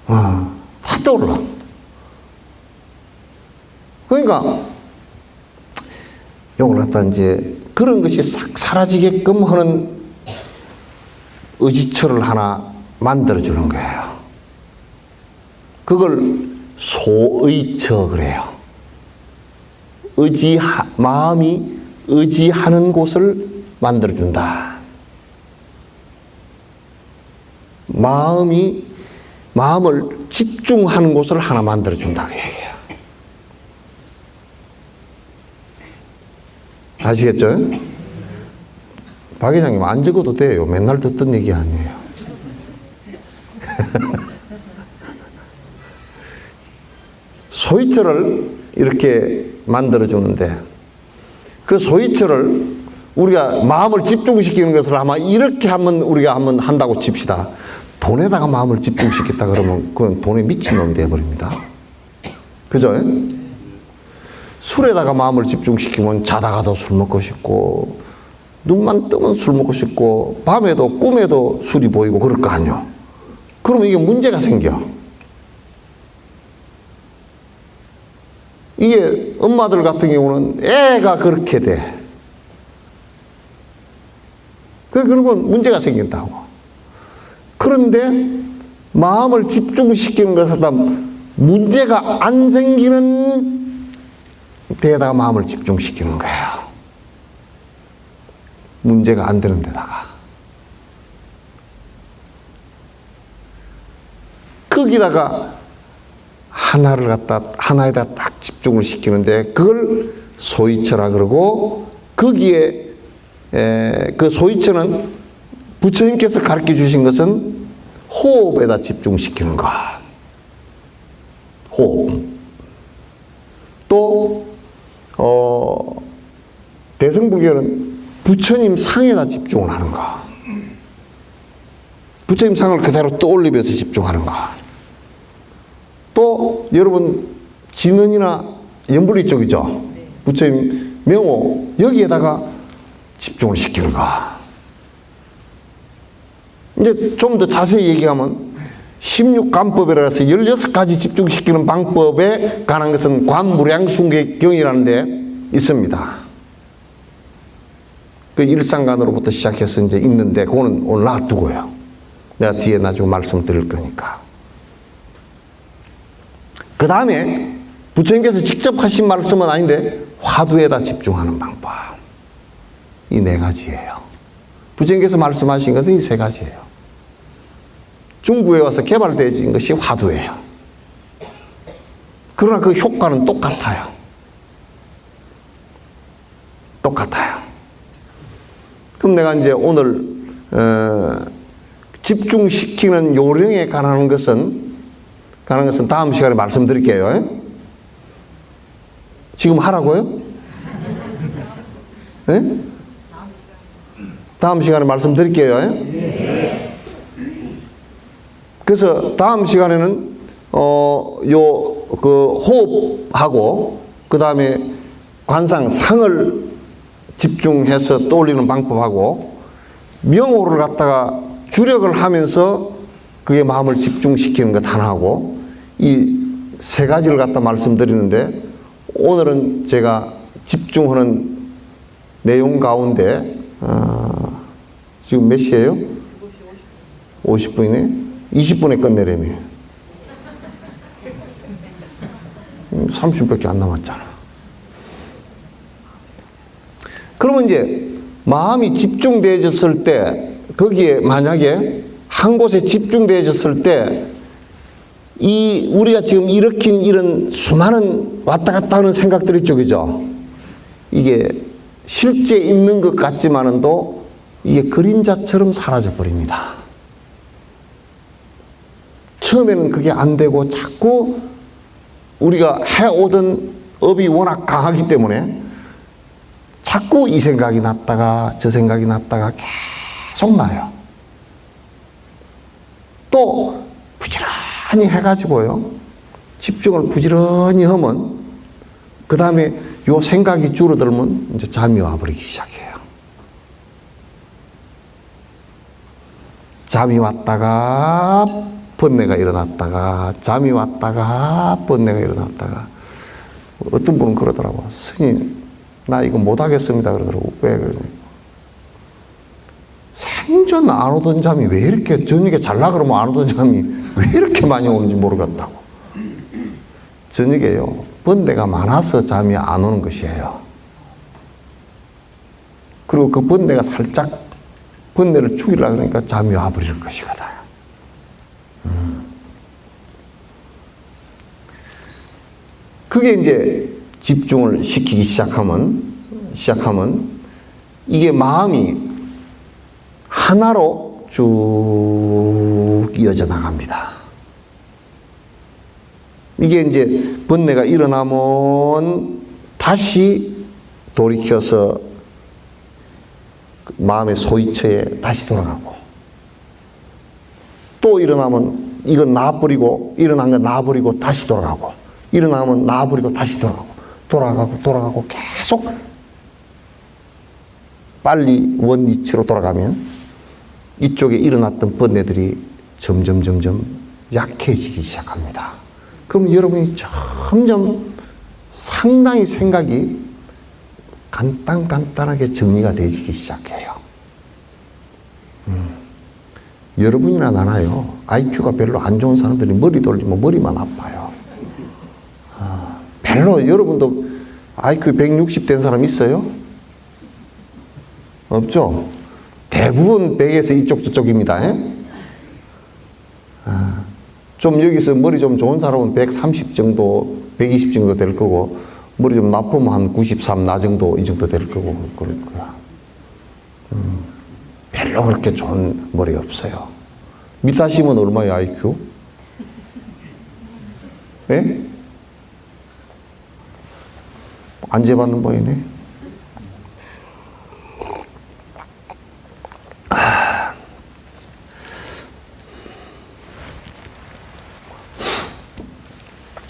다 떠올라. 그러니까 요걸 갖다 이제 그런 것이 싹 사라지게끔 하는 의지처를 하나 만들어주는 거예요. 그걸 소의처 그래요. 마음이 의지하는 곳을 만들어준다. 마음을 집중하는 곳을 하나 만들어준다고 얘기해요. 아시겠죠? 박 회장님 안 적어도 돼요. 맨날 듣던 얘기 아니에요. 소위처를 이렇게 만들어주는데, 그 소위처를 우리가 마음을 집중시키는 것을 아마 이렇게 우리가 한번 한다고 칩시다. 돈에다가 마음을 집중시켰다 그러면 그건 돈에 미친놈이 되어버립니다. 그죠? 술에다가 마음을 집중시키면 자다가도 술 먹고 싶고, 눈만 뜨면 술 먹고 싶고, 밤에도 꿈에도 술이 보이고 그럴 거 아니요. 그러면 이게 문제가 생겨. 이게 엄마들 같은 경우는 애가 그렇게 돼. 그러면 문제가 생긴다고. 그런데 마음을 집중시키는 것은 문제가 안 생기는 데에다가 마음을 집중시키는 거예요. 문제가 안 되는 데다가. 거기다가 하나에다 딱 집중을 시키는데, 그걸 소위처라 그러고, 거기에 그 소위처는 부처님께서 가르쳐 주신 것은 호흡에다 집중시키는 것. 호흡. 또 대승불교는 부처님 상에다 집중을 하는 것. 부처님 상을 그대로 떠올리면서 집중하는 것. 또 여러분 진언이나 연불리 쪽이죠. 부처님 명호, 여기에다가 집중을 시키는 거. 이제 좀 더 자세히 얘기하면 16간법이라 해서 16가지 집중시키는 방법에 관한 것은 관무량순계경이라는 데 있습니다. 그 일상간으로부터 시작해서 이제 있는데, 그거는 오늘 놔두고요. 내가 뒤에 나중에 말씀드릴 거니까. 그 다음에 부처님께서 직접 하신 말씀은 아닌데, 화두에다 집중하는 방법. 이 네 가지예요. 부처님께서 말씀하신 것은 이 세 가지예요. 중국에 와서 개발되어진 것이 화두예요. 그러나 그 효과는 똑같아요. 똑같아요. 그럼 내가 이제 오늘 집중시키는 요령에 관한 것은 다음 시간에 말씀드릴게요. 지금 하라고요? 네? 다음 시간에 말씀드릴게요. 그래서 다음 시간에는 호흡하고, 그 다음에 관상 상을 집중해서 떠올리는 방법하고, 명호를 갖다가 주력을 하면서 그게 마음을 집중시키는 것 하나하고, 이 세 가지를 갖다 말씀드리는데, 오늘은 제가 집중하는 내용 가운데 지금 몇 시예요? 50분이네? 20분에 끝내려며. 30분밖에 안 남았잖아. 그러면 이제 마음이 집중되어졌을 때, 거기에 만약에 한 곳에 집중되어졌을 때, 우리가 지금 일으킨 이런 수많은 왔다 갔다 하는 생각들 있죠, 그죠? 이게 실제 있는 것 같지만은도 이게 그림자처럼 사라져 버립니다. 처음에는 그게 안 되고 자꾸 우리가 해오던 업이 워낙 강하기 때문에 자꾸 이 생각이 났다가 저 생각이 났다가 계속 나요. 또 부지런히 해가지고요, 집중을 부지런히 하면 그 다음에 요 생각이 줄어들면 이제 잠이 와버리기 시작해요. 잠이 왔다가 번뇌가 일어났다가, 잠이 왔다가 번뇌가 일어났다가. 어떤 분은 그러더라고. 스님, 나 이거 못하겠습니다. 그러더라고. 왜 그러냐. 생전 안 오던 잠이 왜 이렇게, 저녁에 잘라 그러면 안 오던 잠이 왜 이렇게 많이 오는지 모르겠다고. 저녁에요, 번뇌가 많아서 잠이 안 오는 것이에요. 그리고 그 번뇌가 살짝, 번뇌를 죽이려고 하니까 잠이 와버리는 것이거든. 그게 이제 집중을 시키기 시작하면 이게 마음이 하나로 쭉 이어져 나갑니다. 이게 이제 번뇌가 일어나면 다시 돌이켜서 마음의 소위처에 다시 돌아가고, 또 일어나면 이건 놔버리고, 일어난 건 놔버리고 다시 돌아가고, 일어나면 놔버리고 다시 돌아가고 계속 빨리 원위치로 돌아가면 이쪽에 일어났던 번뇌들이 점점 약해지기 시작합니다. 그럼 여러분이 점점 상당히 생각이 간단하게 정리가 되기 시작해요. 여러분이나 나나요, IQ가 별로 안 좋은 사람들이 머리 돌리면 머리만 아파요. 별로. 여러분도 IQ 160 된 사람 있어요? 없죠? 대부분 100에서 이쪽 저쪽입니다. 좀 여기서 머리 좀 좋은 사람은 130 정도, 120 정도 될 거고, 머리 좀 나쁘면 한 93, 나 정도, 이 정도 될 거고, 그럴 거야. 별로 그렇게 좋은 머리 없어요. 밑하시면 얼마예요, IQ? 예? 안 재봤는 보이네.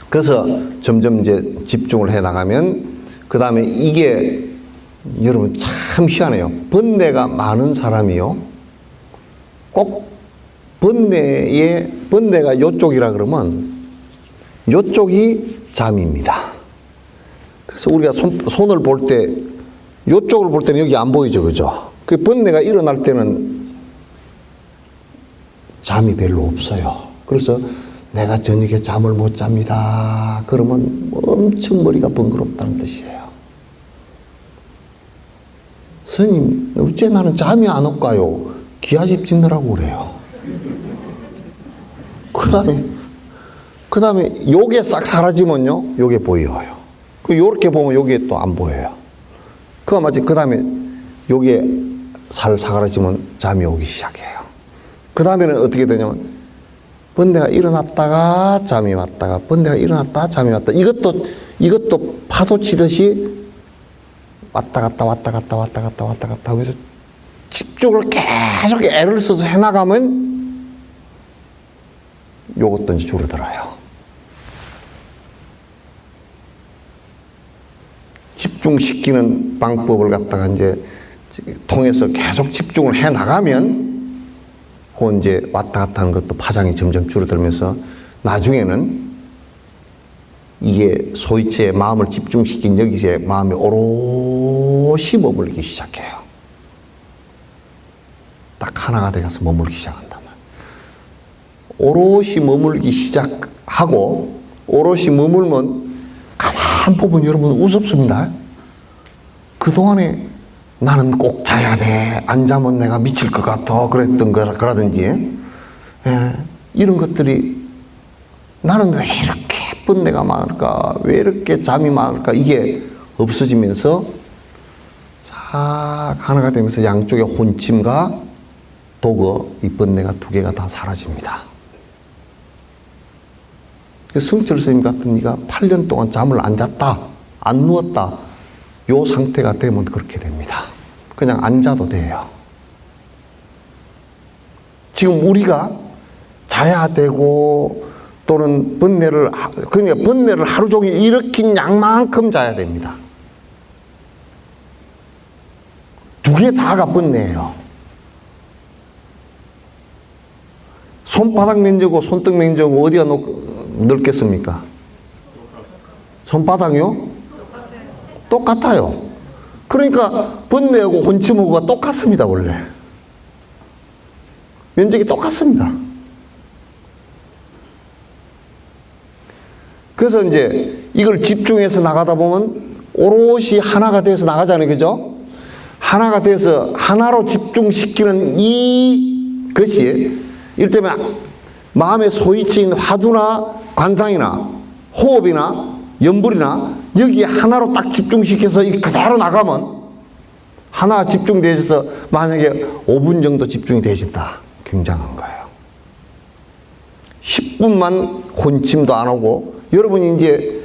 그래서 점점 이제 집중을 해 나가면, 그 다음에 이게 여러분 참 희한해요. 번뇌가 많은 사람이요, 꼭 번뇌가 요쪽이라 그러면 요쪽이 잠입니다. 그래서 우리가 손을 볼 때 요쪽을 볼 때는 여기 안 보이죠, 그죠? 그 번뇌가 일어날 때는 잠이 별로 없어요. 그래서 내가 저녁에 잠을 못 잡니다. 그러면 엄청 머리가 번거롭다는 뜻이에요. 스님, 어째 나는 잠이 안 올까요? 기아집 짓느라고 그래요. 그 다음에 요게 싹 사라지면요, 요게 보여요. 요렇게 보면 요게 또 안 보여요. 그거 마치 그 다음에 요게 사라지면 잠이 오기 시작해요. 그 다음에는 어떻게 되냐면, 번뇌가 일어났다가 잠이 왔다가, 번뇌가 일어났다가 잠이 왔다. 이것도 파도 치듯이 왔다 갔다 하면서 집중을 계속 애를 써서 해나가면 요것도 이제 줄어들어요. 집중시키는 방법을 갖다가 이제 통해서 계속 집중을 해나가면 그 이제 왔다 갔다 하는 것도 파장이 점점 줄어들면서 나중에는 이게 소위치에 마음을 집중시킨 여기서 마음이 오롯이 머물기 시작해요. 딱 하나가 되어서 머물기 시작한단 말이에요. 오롯이 머물기 시작하고, 오롯이 머물면 가만 보면 여러분 우습습니다. 그동안에 나는 꼭 자야 돼, 안 자면 내가 미칠 것 같아, 그랬던 거라든지, 이런 것들이, 나는 왜 이렇게 번뇌가 많을까, 왜 이렇게 잠이 많을까, 이게 없어지면서 싹 하나가 되면서 양쪽의 혼침과 도거, 이 번뇌가 두 개가 다 사라집니다. 성철 스님 같은 이가 8년 동안 잠을 안 잤다, 안 누웠다, 요 상태가 되면 그렇게 됩니다. 그냥 앉아도 돼요. 지금 우리가 자야 되고, 또는 그러니까 번뇌를 하루 종일 일으킨 양만큼 자야 됩니다. 두 개 다가 번뇌예요. 손바닥 면적하고 손등 면적하고 어디가 넓겠습니까? 손바닥이요? 똑같아요. 그러니까 번뇌하고 혼침하고가 똑같습니다. 원래 면적이 똑같습니다. 그래서 이제 이걸 집중해서 나가다 보면 오롯이 하나가 돼서 나가잖아요, 그죠? 하나가 돼서 하나로 집중시키는 이것이 이를테면 마음의 소위치인 화두나 관상이나 호흡이나 염불이나 여기 하나로 딱 집중시켜서 그대로 나가면, 하나 집중되셔서 만약에 5분 정도 집중이 되신다. 굉장한 거예요. 10분만 혼침도 안 오고, 여러분이 이제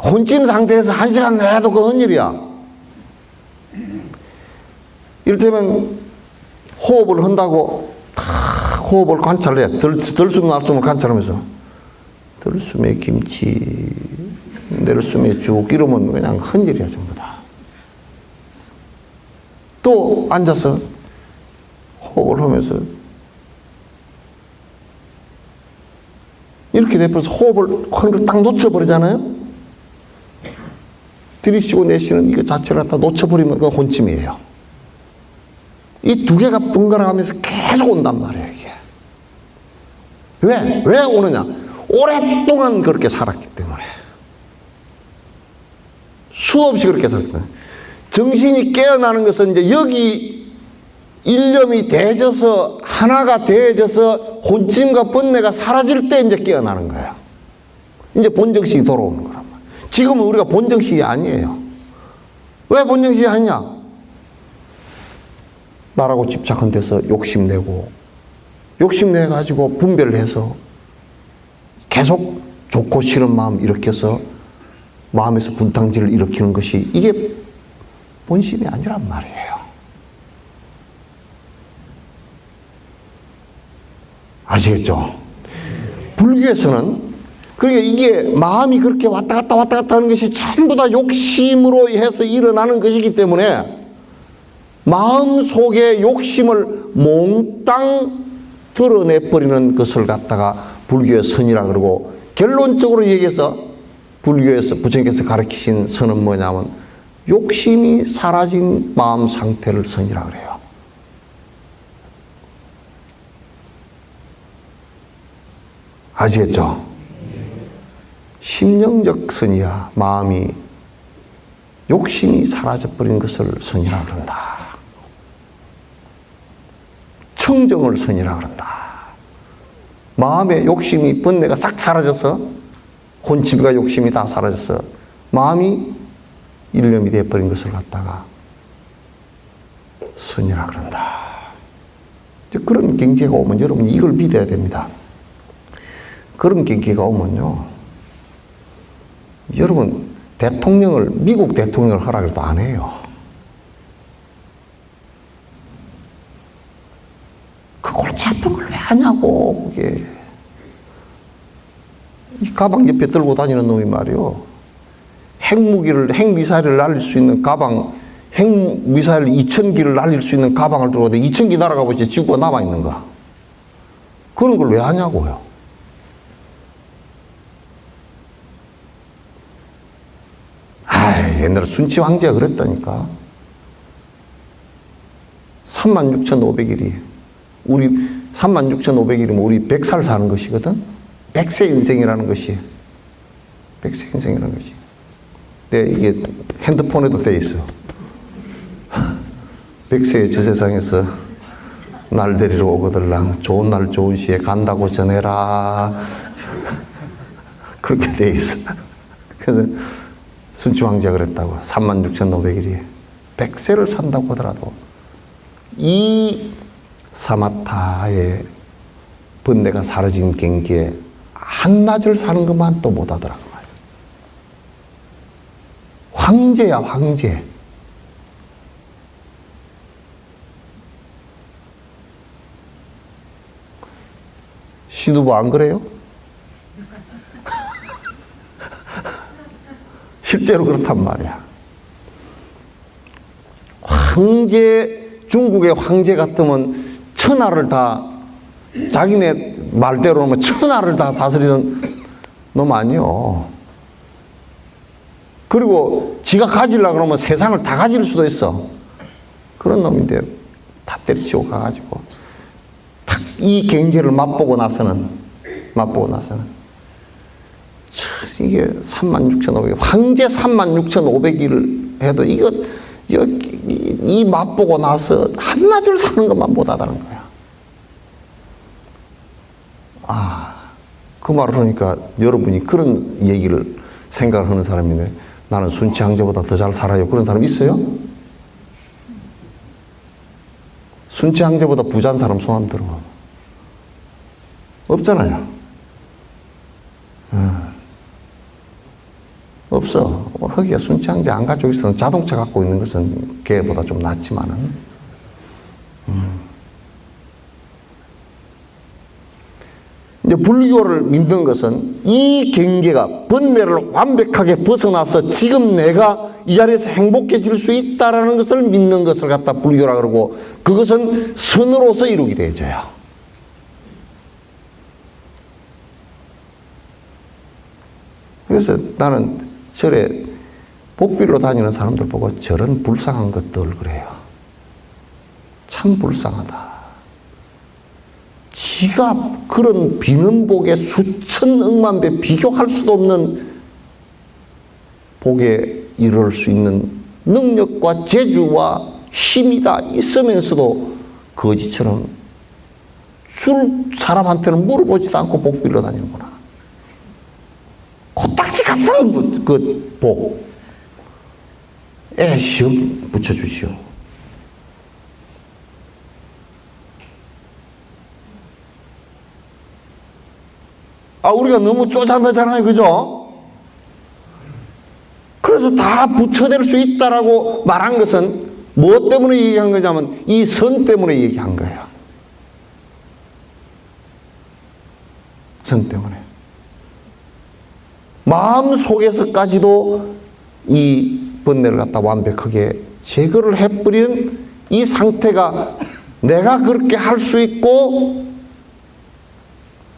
혼침 상태에서 1시간 내도 그건 일이야. 이를테면 호흡을 한다고 다 호흡을 관찰해. 들숨 날숨을 관찰하면서 들숨에 김치, 내숨에 죽 이러면 그냥 헛일이야 전부 다. 또 앉아서 호흡을 하면서 이렇게 돼버려서 호흡을 딱 놓쳐버리잖아요. 들이쉬고 내쉬는 이거 자체를 갖다 놓쳐버리면 그건 혼침이에요. 이 두 개가 번갈아가면서 계속 온단 말이에요, 이게. 왜 오느냐? 오랫동안 그렇게 살았기 때문에. 수없이 그렇게 살았기 때문에. 정신이 깨어나는 것은 이제 여기 일념이 대져서, 하나가 대져서 혼침과 번뇌가 사라질 때 이제 깨어나는 거예요. 이제 본정식이 돌아오는 거란 말이에요. 지금은 우리가 본정식이 아니에요. 왜 본정식이 아니냐? 나라고 집착한 데서 욕심내고, 욕심내가지고 분별을 해서 계속 좋고 싫은 마음 일으켜서 마음에서 분탕질을 일으키는 것이 이게 본심이 아니란 말이에요. 아시겠죠? 불교에서는 그러니까 이게 마음이 그렇게 왔다 갔다 하는 것이 전부 다 욕심으로 해서 일어나는 것이기 때문에 마음 속에 욕심을 몽땅 드러내버리는 것을 갖다가 불교의 선이라 그러고, 결론적으로 얘기해서 불교에서 부처님께서 가르치신 선은 뭐냐면 욕심이 사라진 마음 상태를 선이라 그래요. 아시겠죠? 심령적 선이야. 마음이 욕심이 사라져버린 것을 선이라 그런다. 청정을 선이라 그런다. 마음의 욕심이, 번뇌가 싹 사라져서, 혼침과 욕심이 다 사라져서 마음이 일념이 되어버린 것을 갖다가 선이라 그런다. 그런 경계가 오면 여러분이 이걸 믿어야 됩니다. 그런 경계가 오면요, 여러분 대통령을, 미국 대통령을 하라 해도 안 해요. 그 골치 아픈 걸 왜 하냐고. 그게 이 가방 옆에 들고 다니는 놈이 말이요, 핵미사일을 날릴 수 있는 가방, 핵미사일 2000기를 날릴 수 있는 가방을 들고 2000기 날아가 보지 지구가 남아있는가. 그런 걸 왜 하냐고요. 옛날에 순치 황제가 그랬다니까. 36,500일이, 우리 36,500일이면 우리 100살 사는 것이거든. 100세 인생이라는 것이, 100세 인생이라는 것이. 이게 핸드폰에도 돼 있어. 100세의 저 세상에서 날 데리러 오거들랑 좋은 날 좋은 시에 간다고 전해라. 그렇게 돼 있어. 그래서 순치 황제가 그랬다고. 36,500일이 100세를 산다고 하더라도 이 사마타의 번뇌가 사라진 경계에 한낮을 사는 것만 또 못하더라고 말이야. 황제야, 황제. 신우부 안 그래요? 실제로 그렇단 말이야. 황제, 중국의 황제 같으면 천하를 다, 자기네 말대로 하면 천하를 다 다스리는 놈 아니요. 그리고 지가 가지려고 그러면 세상을 다 가질 수도 있어. 그런 놈인데 다 때려치고 가가지고 탁 이 경계를 맛보고 나서는 이게 36,500일, 황제 36,500일을 해도 이 맛보고 나서 한낮을 사는 것만 못하다는 거야. 그 말을 하니까 여러분이 그런 얘기를 생각을 하는 사람이네. 나는 순치 황제보다 더 잘 살아요. 그런 사람 있어요? 순치항제보다 부자인 사람 손 한번 들어봐. 없잖아요. 없어. 허기가 순치항제 안 가지고 있어서 자동차 갖고 있는 것은 걔보다 좀 낫지만은. 이제 불교를 믿는 것은 이 경계가 번뇌를 완벽하게 벗어나서 지금 내가 이 자리에서 행복해질 수 있다라는 것을 믿는 것을 갖다 불교라 그러고, 그것은 선으로서 이루게 되어져요. 그래서 나는 절에 복빌로 다니는 사람들 보고 저런 불쌍한 것들 그래요. 참 불쌍하다. 지가 그런 비는 복에 수천 억만 배 비교할 수도 없는 복에 이를 수 있는 능력과 재주와 힘이 다 있으면서도 거지처럼 줄 사람한테는 물어보지도 않고 복 빌러 다니는구나. 코딱지 같은 그 복. 시험 붙여주시오. 우리가 너무 쪼잔하잖아요. 그죠? 그래서 다 붙여댈 수 있다라고 말한 것은 무엇 때문에 얘기한 거냐면 이 선 때문에 얘기한 거예요. 선 때문에. 마음 속에서까지도 이 번뇌를 갖다 완벽하게 제거를 해버린 이 상태가 내가 그렇게 할 수 있고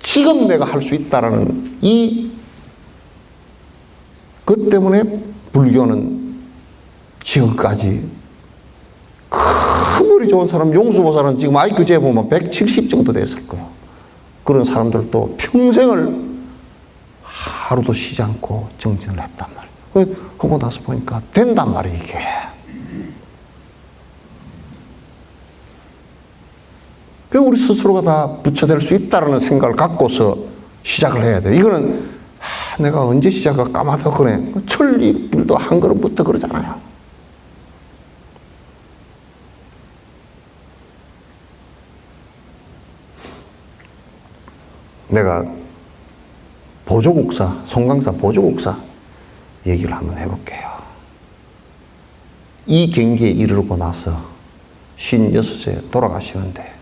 지금 내가 할 수 있다라는 그 때문에 불교는 지금까지 큰 머리 좋은 사람, 용수보살은 지금 IQ 재보면 170 정도 됐을 거예요. 그런 사람들도 평생을 하루도 쉬지 않고 정진을 했단 말이에요. 하고 나서 보니까 된단 말이에요, 이게. 우리 스스로가 다 붙여댈 수 있다는 생각을 갖고서 시작을 해야 돼. 이거는 내가 언제 시작을 까마득 그래. 천리길도 한 걸음부터 그러잖아요. 내가 보조국사, 송강사 보조국사 얘기를 한번 해볼게요. 이 경기에 이르고 나서 56세 돌아가시는데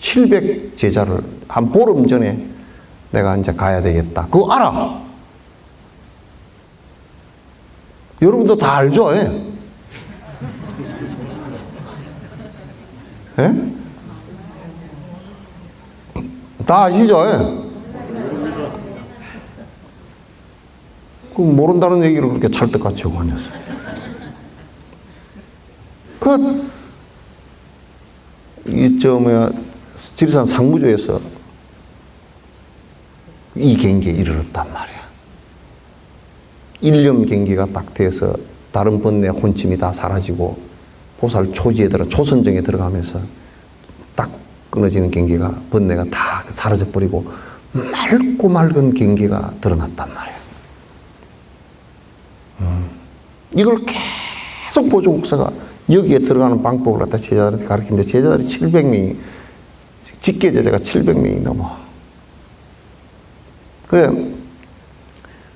700 제자를 한 보름 전에 내가 이제 가야 되겠다. 그거 알아. 여러분도 다 알죠? 예? 예? 다 아시죠? 예? 그 모른다는 얘기를 그렇게 찰떡같이 하고 앉았어요. 지리산 상무조에서 이 경기에 이르렀단 말이야. 일념 경기가 딱 돼서 다른 번뇌 혼침이 다 사라지고 보살 초지에 초선정에 들어가면서 딱 끊어지는 경계가, 번뇌가 다 사라져 버리고 맑고 맑은 경계가 드러났단 말이야. 이걸 계속 보조국사가 여기에 들어가는 방법을 갖다 제자들한테 가르치는데 제자들이 700명이, 직계 제자가 700명이 넘어. 그래,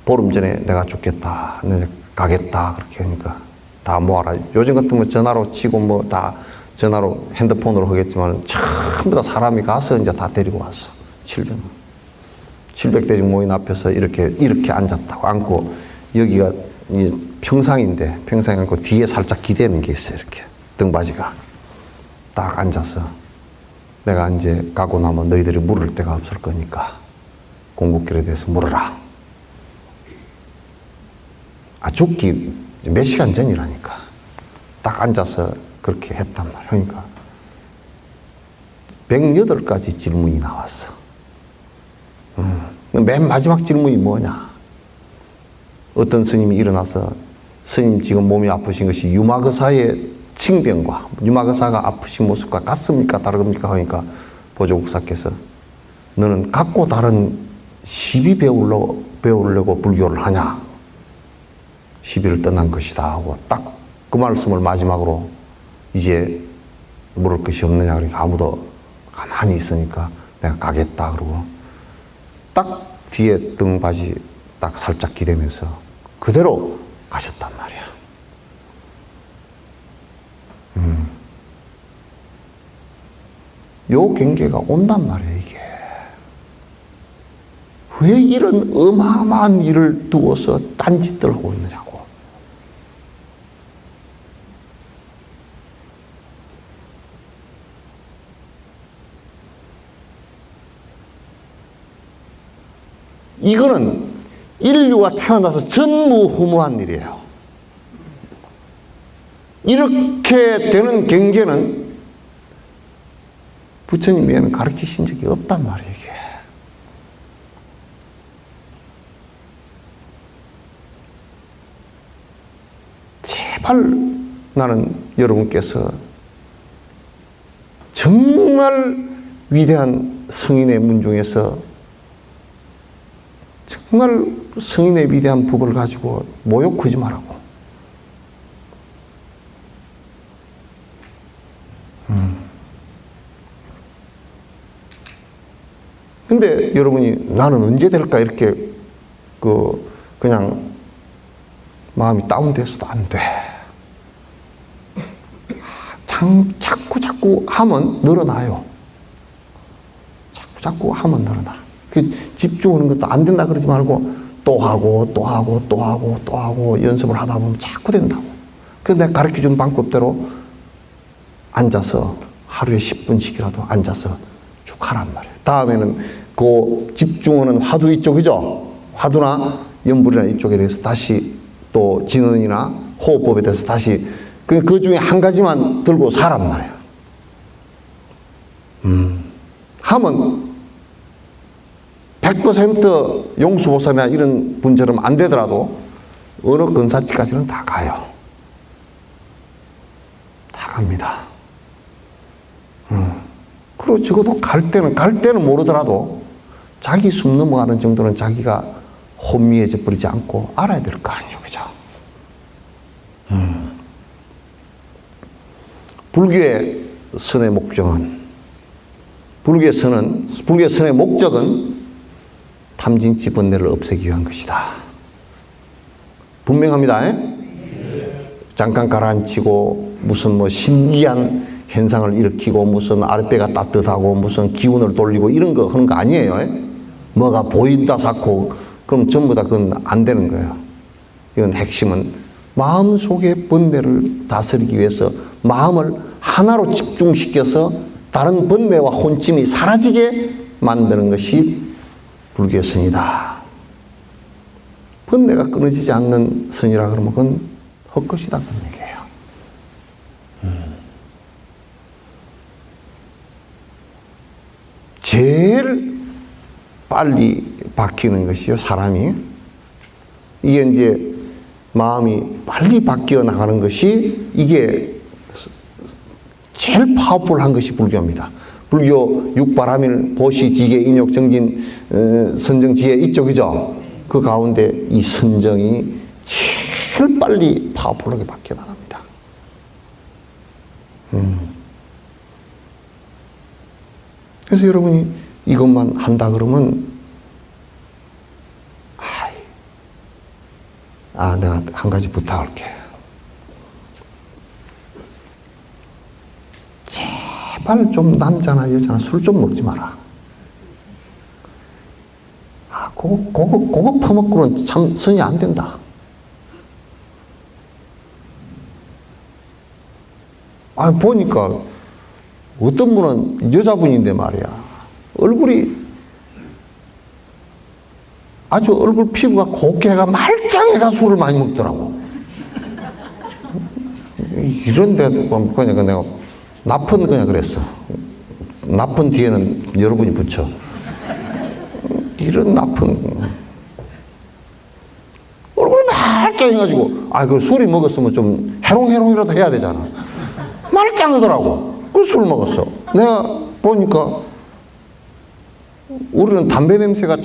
보름 전에 내가 죽겠다, 내가 가겠다, 그렇게 하니까 다 모아라. 요즘 같으면 전화로 치고 뭐 다 전화로 핸드폰으로 하겠지만 전부 다 사람이 가서 이제 다 데리고 왔어. 700명. 700대지 모인 앞에서 이렇게 앉았다고. 앉고 여기가 평상인데 평상에 앉고 뒤에 살짝 기대는 게 있어요. 이렇게 등받이가 딱 앉아서 내가 이제 가고 나면 너희들이 물을 데가 없을 거니까 공국길에 대해서 물어라. 죽기 몇 시간 전이라니까. 딱 앉아서 그렇게 했단 말이야. 그러니까 108가지 질문이 나왔어. 맨 마지막 질문이 뭐냐? 어떤 스님이 일어나서 스님 지금 몸이 아프신 것이 유마거사의 칭병과 유마거사가 아프신 모습과 같습니까? 다릅니까? 하니까 보조국사께서 너는 각고 다른 시비 배우려고 불교를 하냐? 시비를 떠난 것이다 하고 딱 그 말씀을 마지막으로 이제 물을 것이 없느냐 그러니까 아무도 가만히 있으니까 내가 가겠다 그러고 딱 뒤에 등받이 딱 살짝 기대면서 그대로 가셨단 말이야. 요 경계가 온단 말이야, 이게. 왜 이런 어마어마한 일을 두고서 딴짓들 하고 있느냐고. 이거는 인류가 태어나서 전무후무한 일이에요. 이렇게 되는 경계는 부처님이 가르치신 적이 없단 말이에요, 이게. 제발 나는 여러분께서 정말 위대한 성인의 문 중에서 정말 성인의 위대한 법을 가지고 모욕하지 말라고. 근데 여러분이 나는 언제 될까 이렇게 그냥 마음이 다운돼서도 안 돼. 자꾸 하면 늘어나요. 자꾸 하면 늘어나. 집중하는 것도 안 된다 그러지 말고 또 하고 연습을 하다 보면 자꾸 된다고. 그래서 내가 가르쳐준 방법대로 앉아서 하루에 10분씩이라도 앉아서 쭉 하란 말이에요. 다음에는 그 집중하는 화두 이쪽이죠. 화두나 연불이나 이쪽에 대해서 다시 또 진언이나 호흡법에 대해서 다시 그 중에 한 가지만 들고 사란 말이에요. 하면 100% 용수보살이나 이런 분처럼 안 되더라도 어느 근사치까지는 다 가요. 다 갑니다. 그리고 적어도 갈 때는 모르더라도 자기 숨 넘어가는 정도는 자기가 혼미해져 버리지 않고 알아야 될 거 아니에요. 그죠? 불교의 선의 목적은, 불교의 선의 목적은 탐진치 번뇌를 없애기 위한 것이다. 분명합니다. 잠깐 가라앉히고 무슨 뭐 신기한 현상을 일으키고 무슨 아랫배가 따뜻하고 무슨 기운을 돌리고 이런 거 하는 거 아니에요. 뭐가 보인다 쌓고 그럼 전부 다 그건 안 되는 거예요. 이건 핵심은 마음속의 번뇌를 다스리기 위해서 마음을 하나로 집중시켜서 다른 번뇌와 혼침이 사라지게 만드는 것이 불교의 선이다. 번뇌가 끊어지지 않는 선이라 그러면 그건 헛것이다 그런 얘기예요. 제일 빨리 바뀌는 것이요, 사람이. 이게 이제 마음이 빨리 바뀌어 나가는 것이 이게 제일 파워풀한 것이 불교입니다. 불교 육바라밀, 보시, 지계, 인욕, 정진, 선정, 지혜 이쪽이죠. 그 가운데 이 선정이 제일 빨리 파워풀하게 바뀌어 나갑니다. 그래서 여러분이 이것만 한다 그러면 내가 한 가지 부탁할게. 제발 좀 남자나 여자나 술 좀 먹지 마라. 그거 퍼먹고는 참 선이 안 된다. 보니까 어떤 분은 여자분인데 말이야. 얼굴 피부가 곱게 해가 말짱해가 술을 많이 먹더라고. 이런데 그냥 내가 나쁜 그냥 그랬어. 나쁜 뒤에는 여러분이 붙여. 이런 나쁜 얼굴이 말짱해가지고 그 술이 먹었으면 좀 해롱해롱이라도 해야 되잖아. 말짱하더라고. 그 술 먹었어. 내가 보니까 우리는 담배 냄새가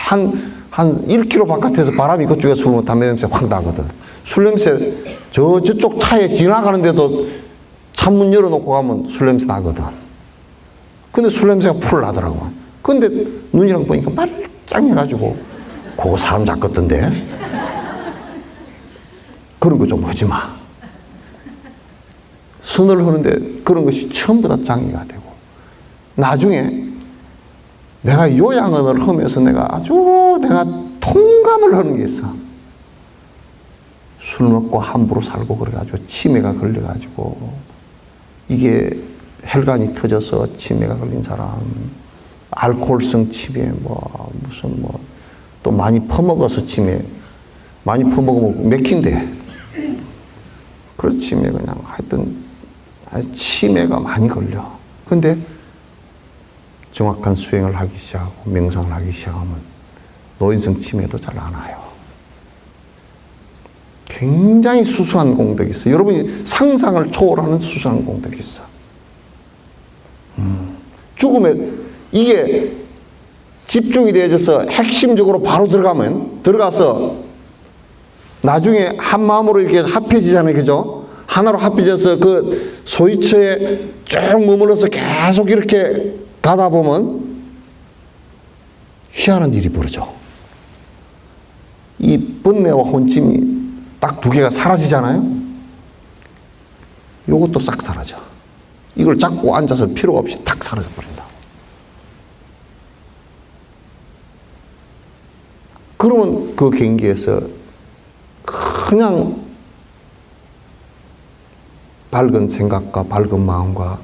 한 1km 바깥에서 바람이 그쪽에 불면 담배 냄새 확 나거든. 술 냄새 저쪽 차에 지나가는데도 창문 열어놓고 가면 술 냄새 나거든. 근데 술 냄새가 풀 나더라고. 근데 눈이랑 보니까 말짱해가지고 그거 사람 잡겠던데. 그런 거 좀 하지 마. 선을 하는데 그런 것이 전부 다 장애가 되고, 나중에 내가 요양원을 하면서 내가 통감을 하는 게 있어. 술 먹고 함부로 살고 그래가지고 치매가 걸려가지고, 이게 혈관이 터져서 치매가 걸린 사람, 알코올성 치매, 또 많이 퍼먹어서 치매, 많이 퍼먹으면 맥힌대. 그런 치매 그냥 하여튼 치매가 많이 걸려. 근데 정확한 수행을 하기 시작하고 명상을 하기 시작하면 노인성 치매도 잘 안 와요. 굉장히 수수한 공덕이 있어. 여러분이 상상을 초월하는 수수한 공덕이 있어. 죽음에 이게 집중이 되어져서 핵심적으로 바로 들어가서 나중에 한 마음으로 이렇게 합해지잖아요. 그죠? 하나로 합해져서 그 소위처에 쭉 머물러서 계속 이렇게 가다 보면 희한한 일이 벌어져. 이 번뇌와 혼침이 딱 두 개가 사라지잖아요. 요것도 싹 사라져. 이걸 잡고 앉아서 필요가 없이 탁 사라져 버린다. 그러면 그 경계에서 그냥 밝은 생각과 밝은 마음과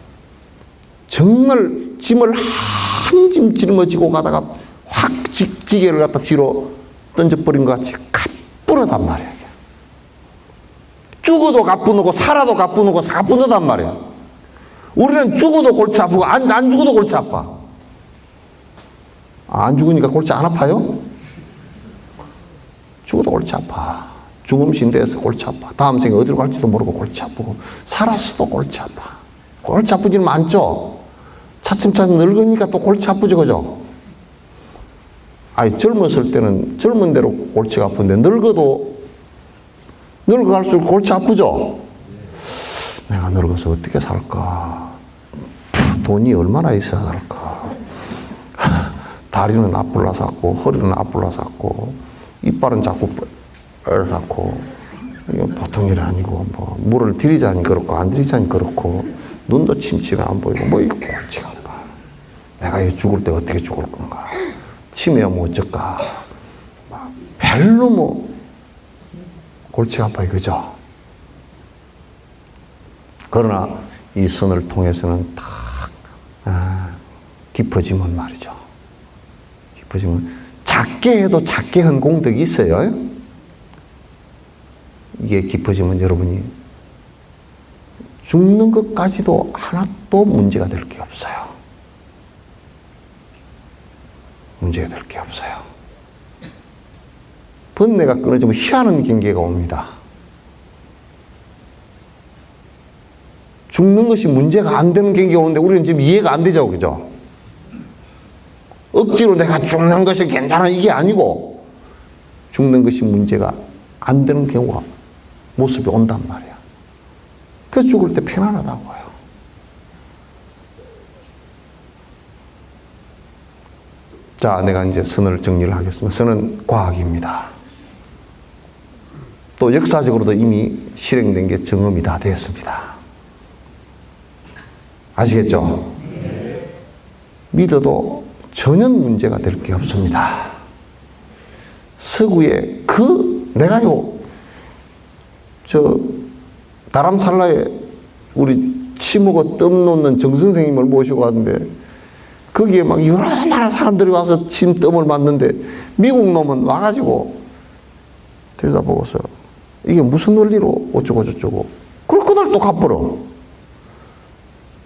정말 짐을 한 짐 짊어지고 가다가 확 지게를 갖다 뒤로 던져버린 것 같이 가뿐하단 말이야. 죽어도 가뿐하고 살아도 가뿐하고 가뿐하단 말이야. 우리는 죽어도 골치 아프고 안 죽어도 골치 아파. 안 죽으니까 골치 안 아파요? 죽어도 골치 아파. 죽음 신대에서 골치 아파. 다음 생에 어디로 갈지도 모르고 골치 아프고, 살았어도 골치 아파. 골치 아프지는 많죠? 차츰차츰 늙으니까 또 골치 아프죠, 그죠? 아니, 젊었을 때는 젊은 대로 골치가 아픈데, 늙어갈수록 골치 아프죠? 내가 늙어서 어떻게 살까? 돈이 얼마나 있어야 살까? 다리는 아플라 샀고, 허리는 아플라 샀고, 이빨은 자꾸 뻘겋고, 보통 일이 아니고, 물을 들이자니 그렇고, 안 들이자니 그렇고, 눈도 침침해 안 보이고, 이거 골치가 아파. 내가 이 죽을 때 어떻게 죽을 건가? 치매하면 어쩔까? 별로 골치가 아파, 그죠? 그러나 이 선을 통해서는 딱 깊어지면 말이죠. 깊어지면 작게 해도 작게 한 공덕이 있어요. 이게 깊어지면 여러분이 죽는 것까지도 하나도 문제가 될 게 없어요. 문제가 될 게 없어요. 번뇌가 끊어지면 희한한 경계가 옵니다. 죽는 것이 문제가 안 되는 경계가 오는데 우리는 지금 이해가 안 되죠, 그죠? 억지로 내가 죽는 것이 괜찮아 이게 아니고, 죽는 것이 문제가 안 되는 경우가 모습이 온단 말이야. 그래서 죽을 때 편안하다고요. 자, 내가 이제 선을 정리를 하겠습니다. 선은 과학입니다. 또 역사적으로도 이미 실행된 게 증험이 다 됐습니다. 아시겠죠? 믿어도 전혀 문제가 될 게 없습니다. 서구에 내가요, 다람살라에 우리 치무고 뜸 놓는 정 선생님을 모시고 왔는데, 거기에 막 여러 나라 사람들이 와서 침 뜸을 맞는데, 미국 놈은 와가지고 들여다보고서 이게 무슨 원리로 어쩌고 그걸 그날 또 갚으러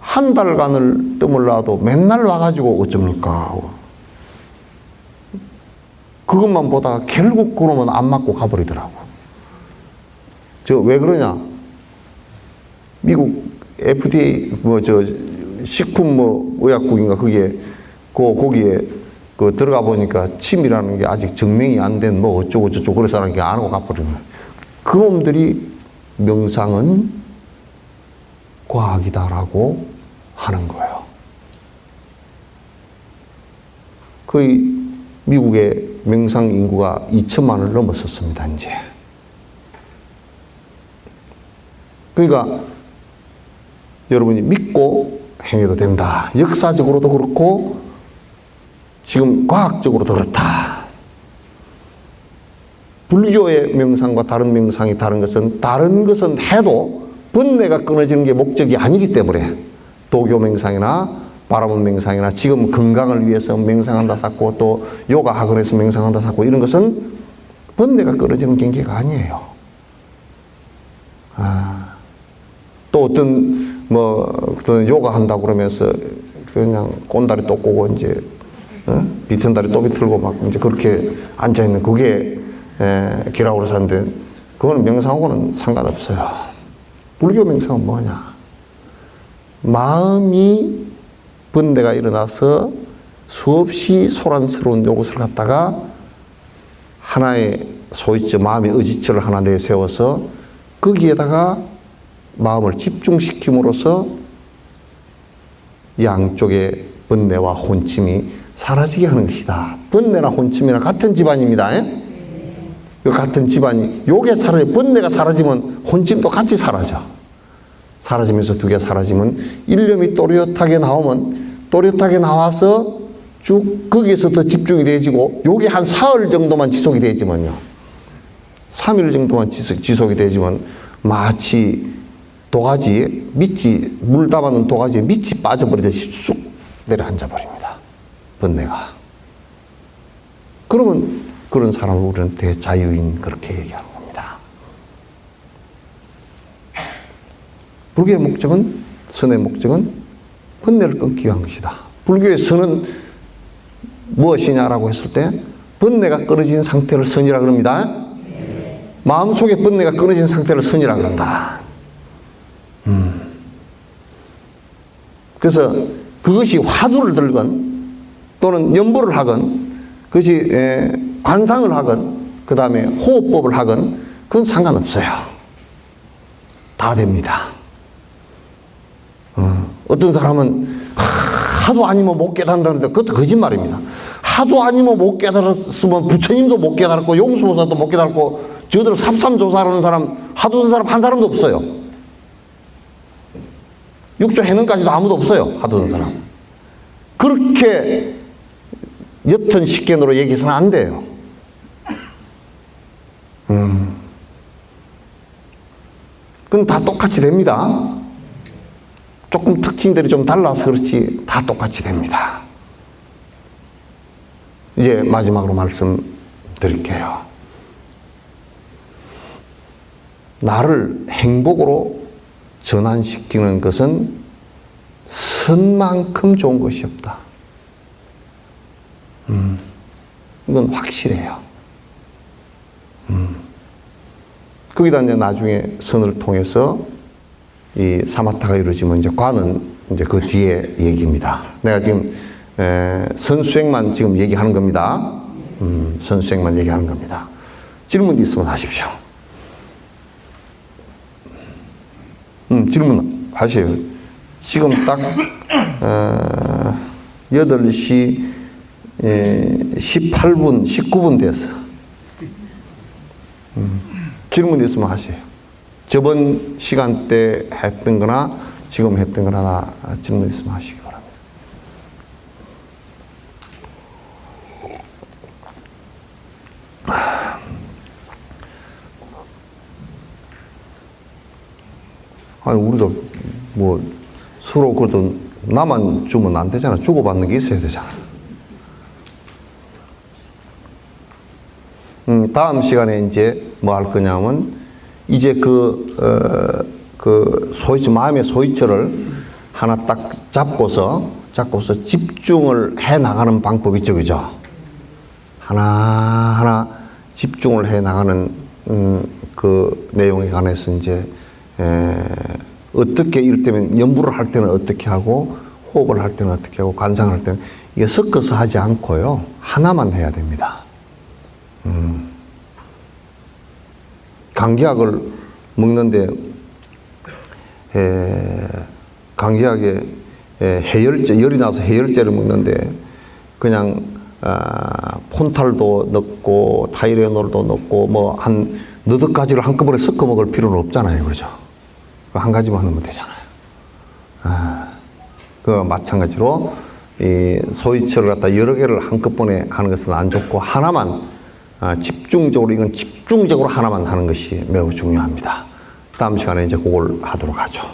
한 달간을 뜸을 놔도 맨날 와가지고 어쩝니까 하고, 그것만 보다가 결국 그놈은 안 맞고 가버리더라고. 왜 그러냐? 미국 FDA 식품 의약국인가 거기에 들어가 보니까 침이라는 게 아직 증명이 안 된 어쩌고 저쩌고 그래서 하는 게 안 하고 가버리는 거예요. 그놈들이 명상은 과학이다라고 하는 거예요. 거의 미국의 명상 인구가 2천만을 넘었었습니다, 이제. 그러니까 여러분이 믿고 행해도 된다. 역사적으로도 그렇고 지금 과학적으로도 그렇다. 불교의 명상과 다른 명상이 다른 것은 해도 번뇌가 끊어지는 게 목적이 아니기 때문에 도교 명상이나 바라본 명상이나 지금 건강을 위해서 명상한다 샀고 또 요가 학원에서 명상한다 샀고 이런 것은 번뇌가 끊어지는 경계가 아니에요. 또 어떤 요가 한다고 그러면서 그냥 꼰다리 또 꼬고 이제 비튼 다리 또 비틀고 막 이제 그렇게 앉아 있는 그게 기라고로 사는데 그거는 명상하고는 상관없어요. 불교 명상은 뭐냐? 마음이 번뇌가 일어나서 수없이 소란스러운 요것을 갖다가 하나의 소위처, 마음의 의지처를 하나 내세워서 거기에다가 마음을 집중시킴으로써 양쪽의 번뇌와 혼침이 사라지게 하는 것이다. 번뇌나 혼침이나 같은 집안입니다. 같은 집안이 요게 사라져, 번뇌가 사라지면 혼침도 같이 사라져. 사라지면서 두 개 사라지면 일념이 또렷하게 나와서 쭉 거기에서 더 집중이 되어지고 요게 한 사흘 정도만 지속이 되지만요. 3일 정도만 지속이 되지만 마치 도가지에 물 담아놓은 도가지에 밑이 빠져버리듯이 쑥 내려앉아 버립니다. 번뇌가. 그러면 그런 사람을 우리는 대자유인 그렇게 얘기하는 겁니다. 불교의 목적은, 선의 목적은 번뇌를 끊기 위한 것이다. 불교의 선은 무엇이냐라고 했을 때 번뇌가 끊어진 상태를 선이라 그럽니다. 마음속에 번뇌가 끊어진 상태를 선이라 그런다. 그래서 그것이 화두를 들건 또는 연보를 하건 그것이 관상을 하건 그 다음에 호흡법을 하건 그건 상관없어요. 다 됩니다. 어떤 사람은 하도 아니면 못 깨닫는다는데 그것도 거짓말입니다. 하도 아니면 못 깨달았으면 부처님도 못 깨달았고 용수보살도 못 깨달았고 저들 삽삼조사하는 사람 하도 든 사람 한 사람도 없어요. 육조 해능까지도 아무도 없어요. 하도 든 사람. 그렇게 옅은 식견으로 얘기해서는 안 돼요. 그건 다 똑같이 됩니다. 조금 특징들이 좀 달라서 그렇지 다 똑같이 됩니다. 이제 마지막으로 말씀드릴게요. 나를 행복으로 전환시키는 것은 선만큼 좋은 것이 없다. 이건 확실해요. 거기다 이제 나중에 선을 통해서 이 사마타가 이루어지면 이제 관은 이제 그 뒤에 얘기입니다. 내가 지금 선수행만 지금 얘기하는 겁니다. 선수행만 얘기하는 겁니다. 질문 있으면 하십시오. 질문 하세요. 지금 딱 8시 18분, 19분 됐어. 질문 있으면 하세요. 저번 시간대 했던 거나 지금 했던 거나 질문 있으면 하시기 바랍니다. 아니, 우리도 뭐 서로 그래도 나만 주면 안 되잖아. 주고받는 게 있어야 되잖아. 다음 시간에 이제 뭐 할 거냐면 이제 그 소위처, 마음의 소위처를 하나 딱 잡고서 집중을 해 나가는 방법이 있죠, 그죠? 하나하나 집중을 해 나가는 그 내용에 관해서 이제 어떻게 이를테면 연부를 할 때는 어떻게 하고 호흡을 할 때는 어떻게 하고 관상을 할 때는 이게 섞어서 하지 않고요. 하나만 해야 됩니다. 감기약을 먹는데 방귀하게 해열제, 열이 나서 해열제를 먹는데 그냥 폰탈도 넣고 타이레놀도 넣고 뭐 한 너댓 가지를 한꺼번에 섞어 먹을 필요는 없잖아요, 그죠? 한 가지만 하면 되잖아요. 그 마찬가지로 이 소이철을 갖다 여러 개를 한꺼번에 하는 것은 안 좋고 하나만 집중적으로, 이건 집중적으로 하나만 하는 것이 매우 중요합니다. 다음 시간에 이제 그걸 하도록 하죠.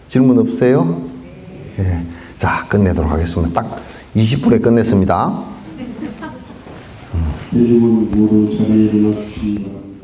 질문 없어요? 예. 자, 끝내도록 하겠습니다. 딱 20분에 끝냈습니다. 대중은 모두 자리에 일어나 주시기 바랍니다.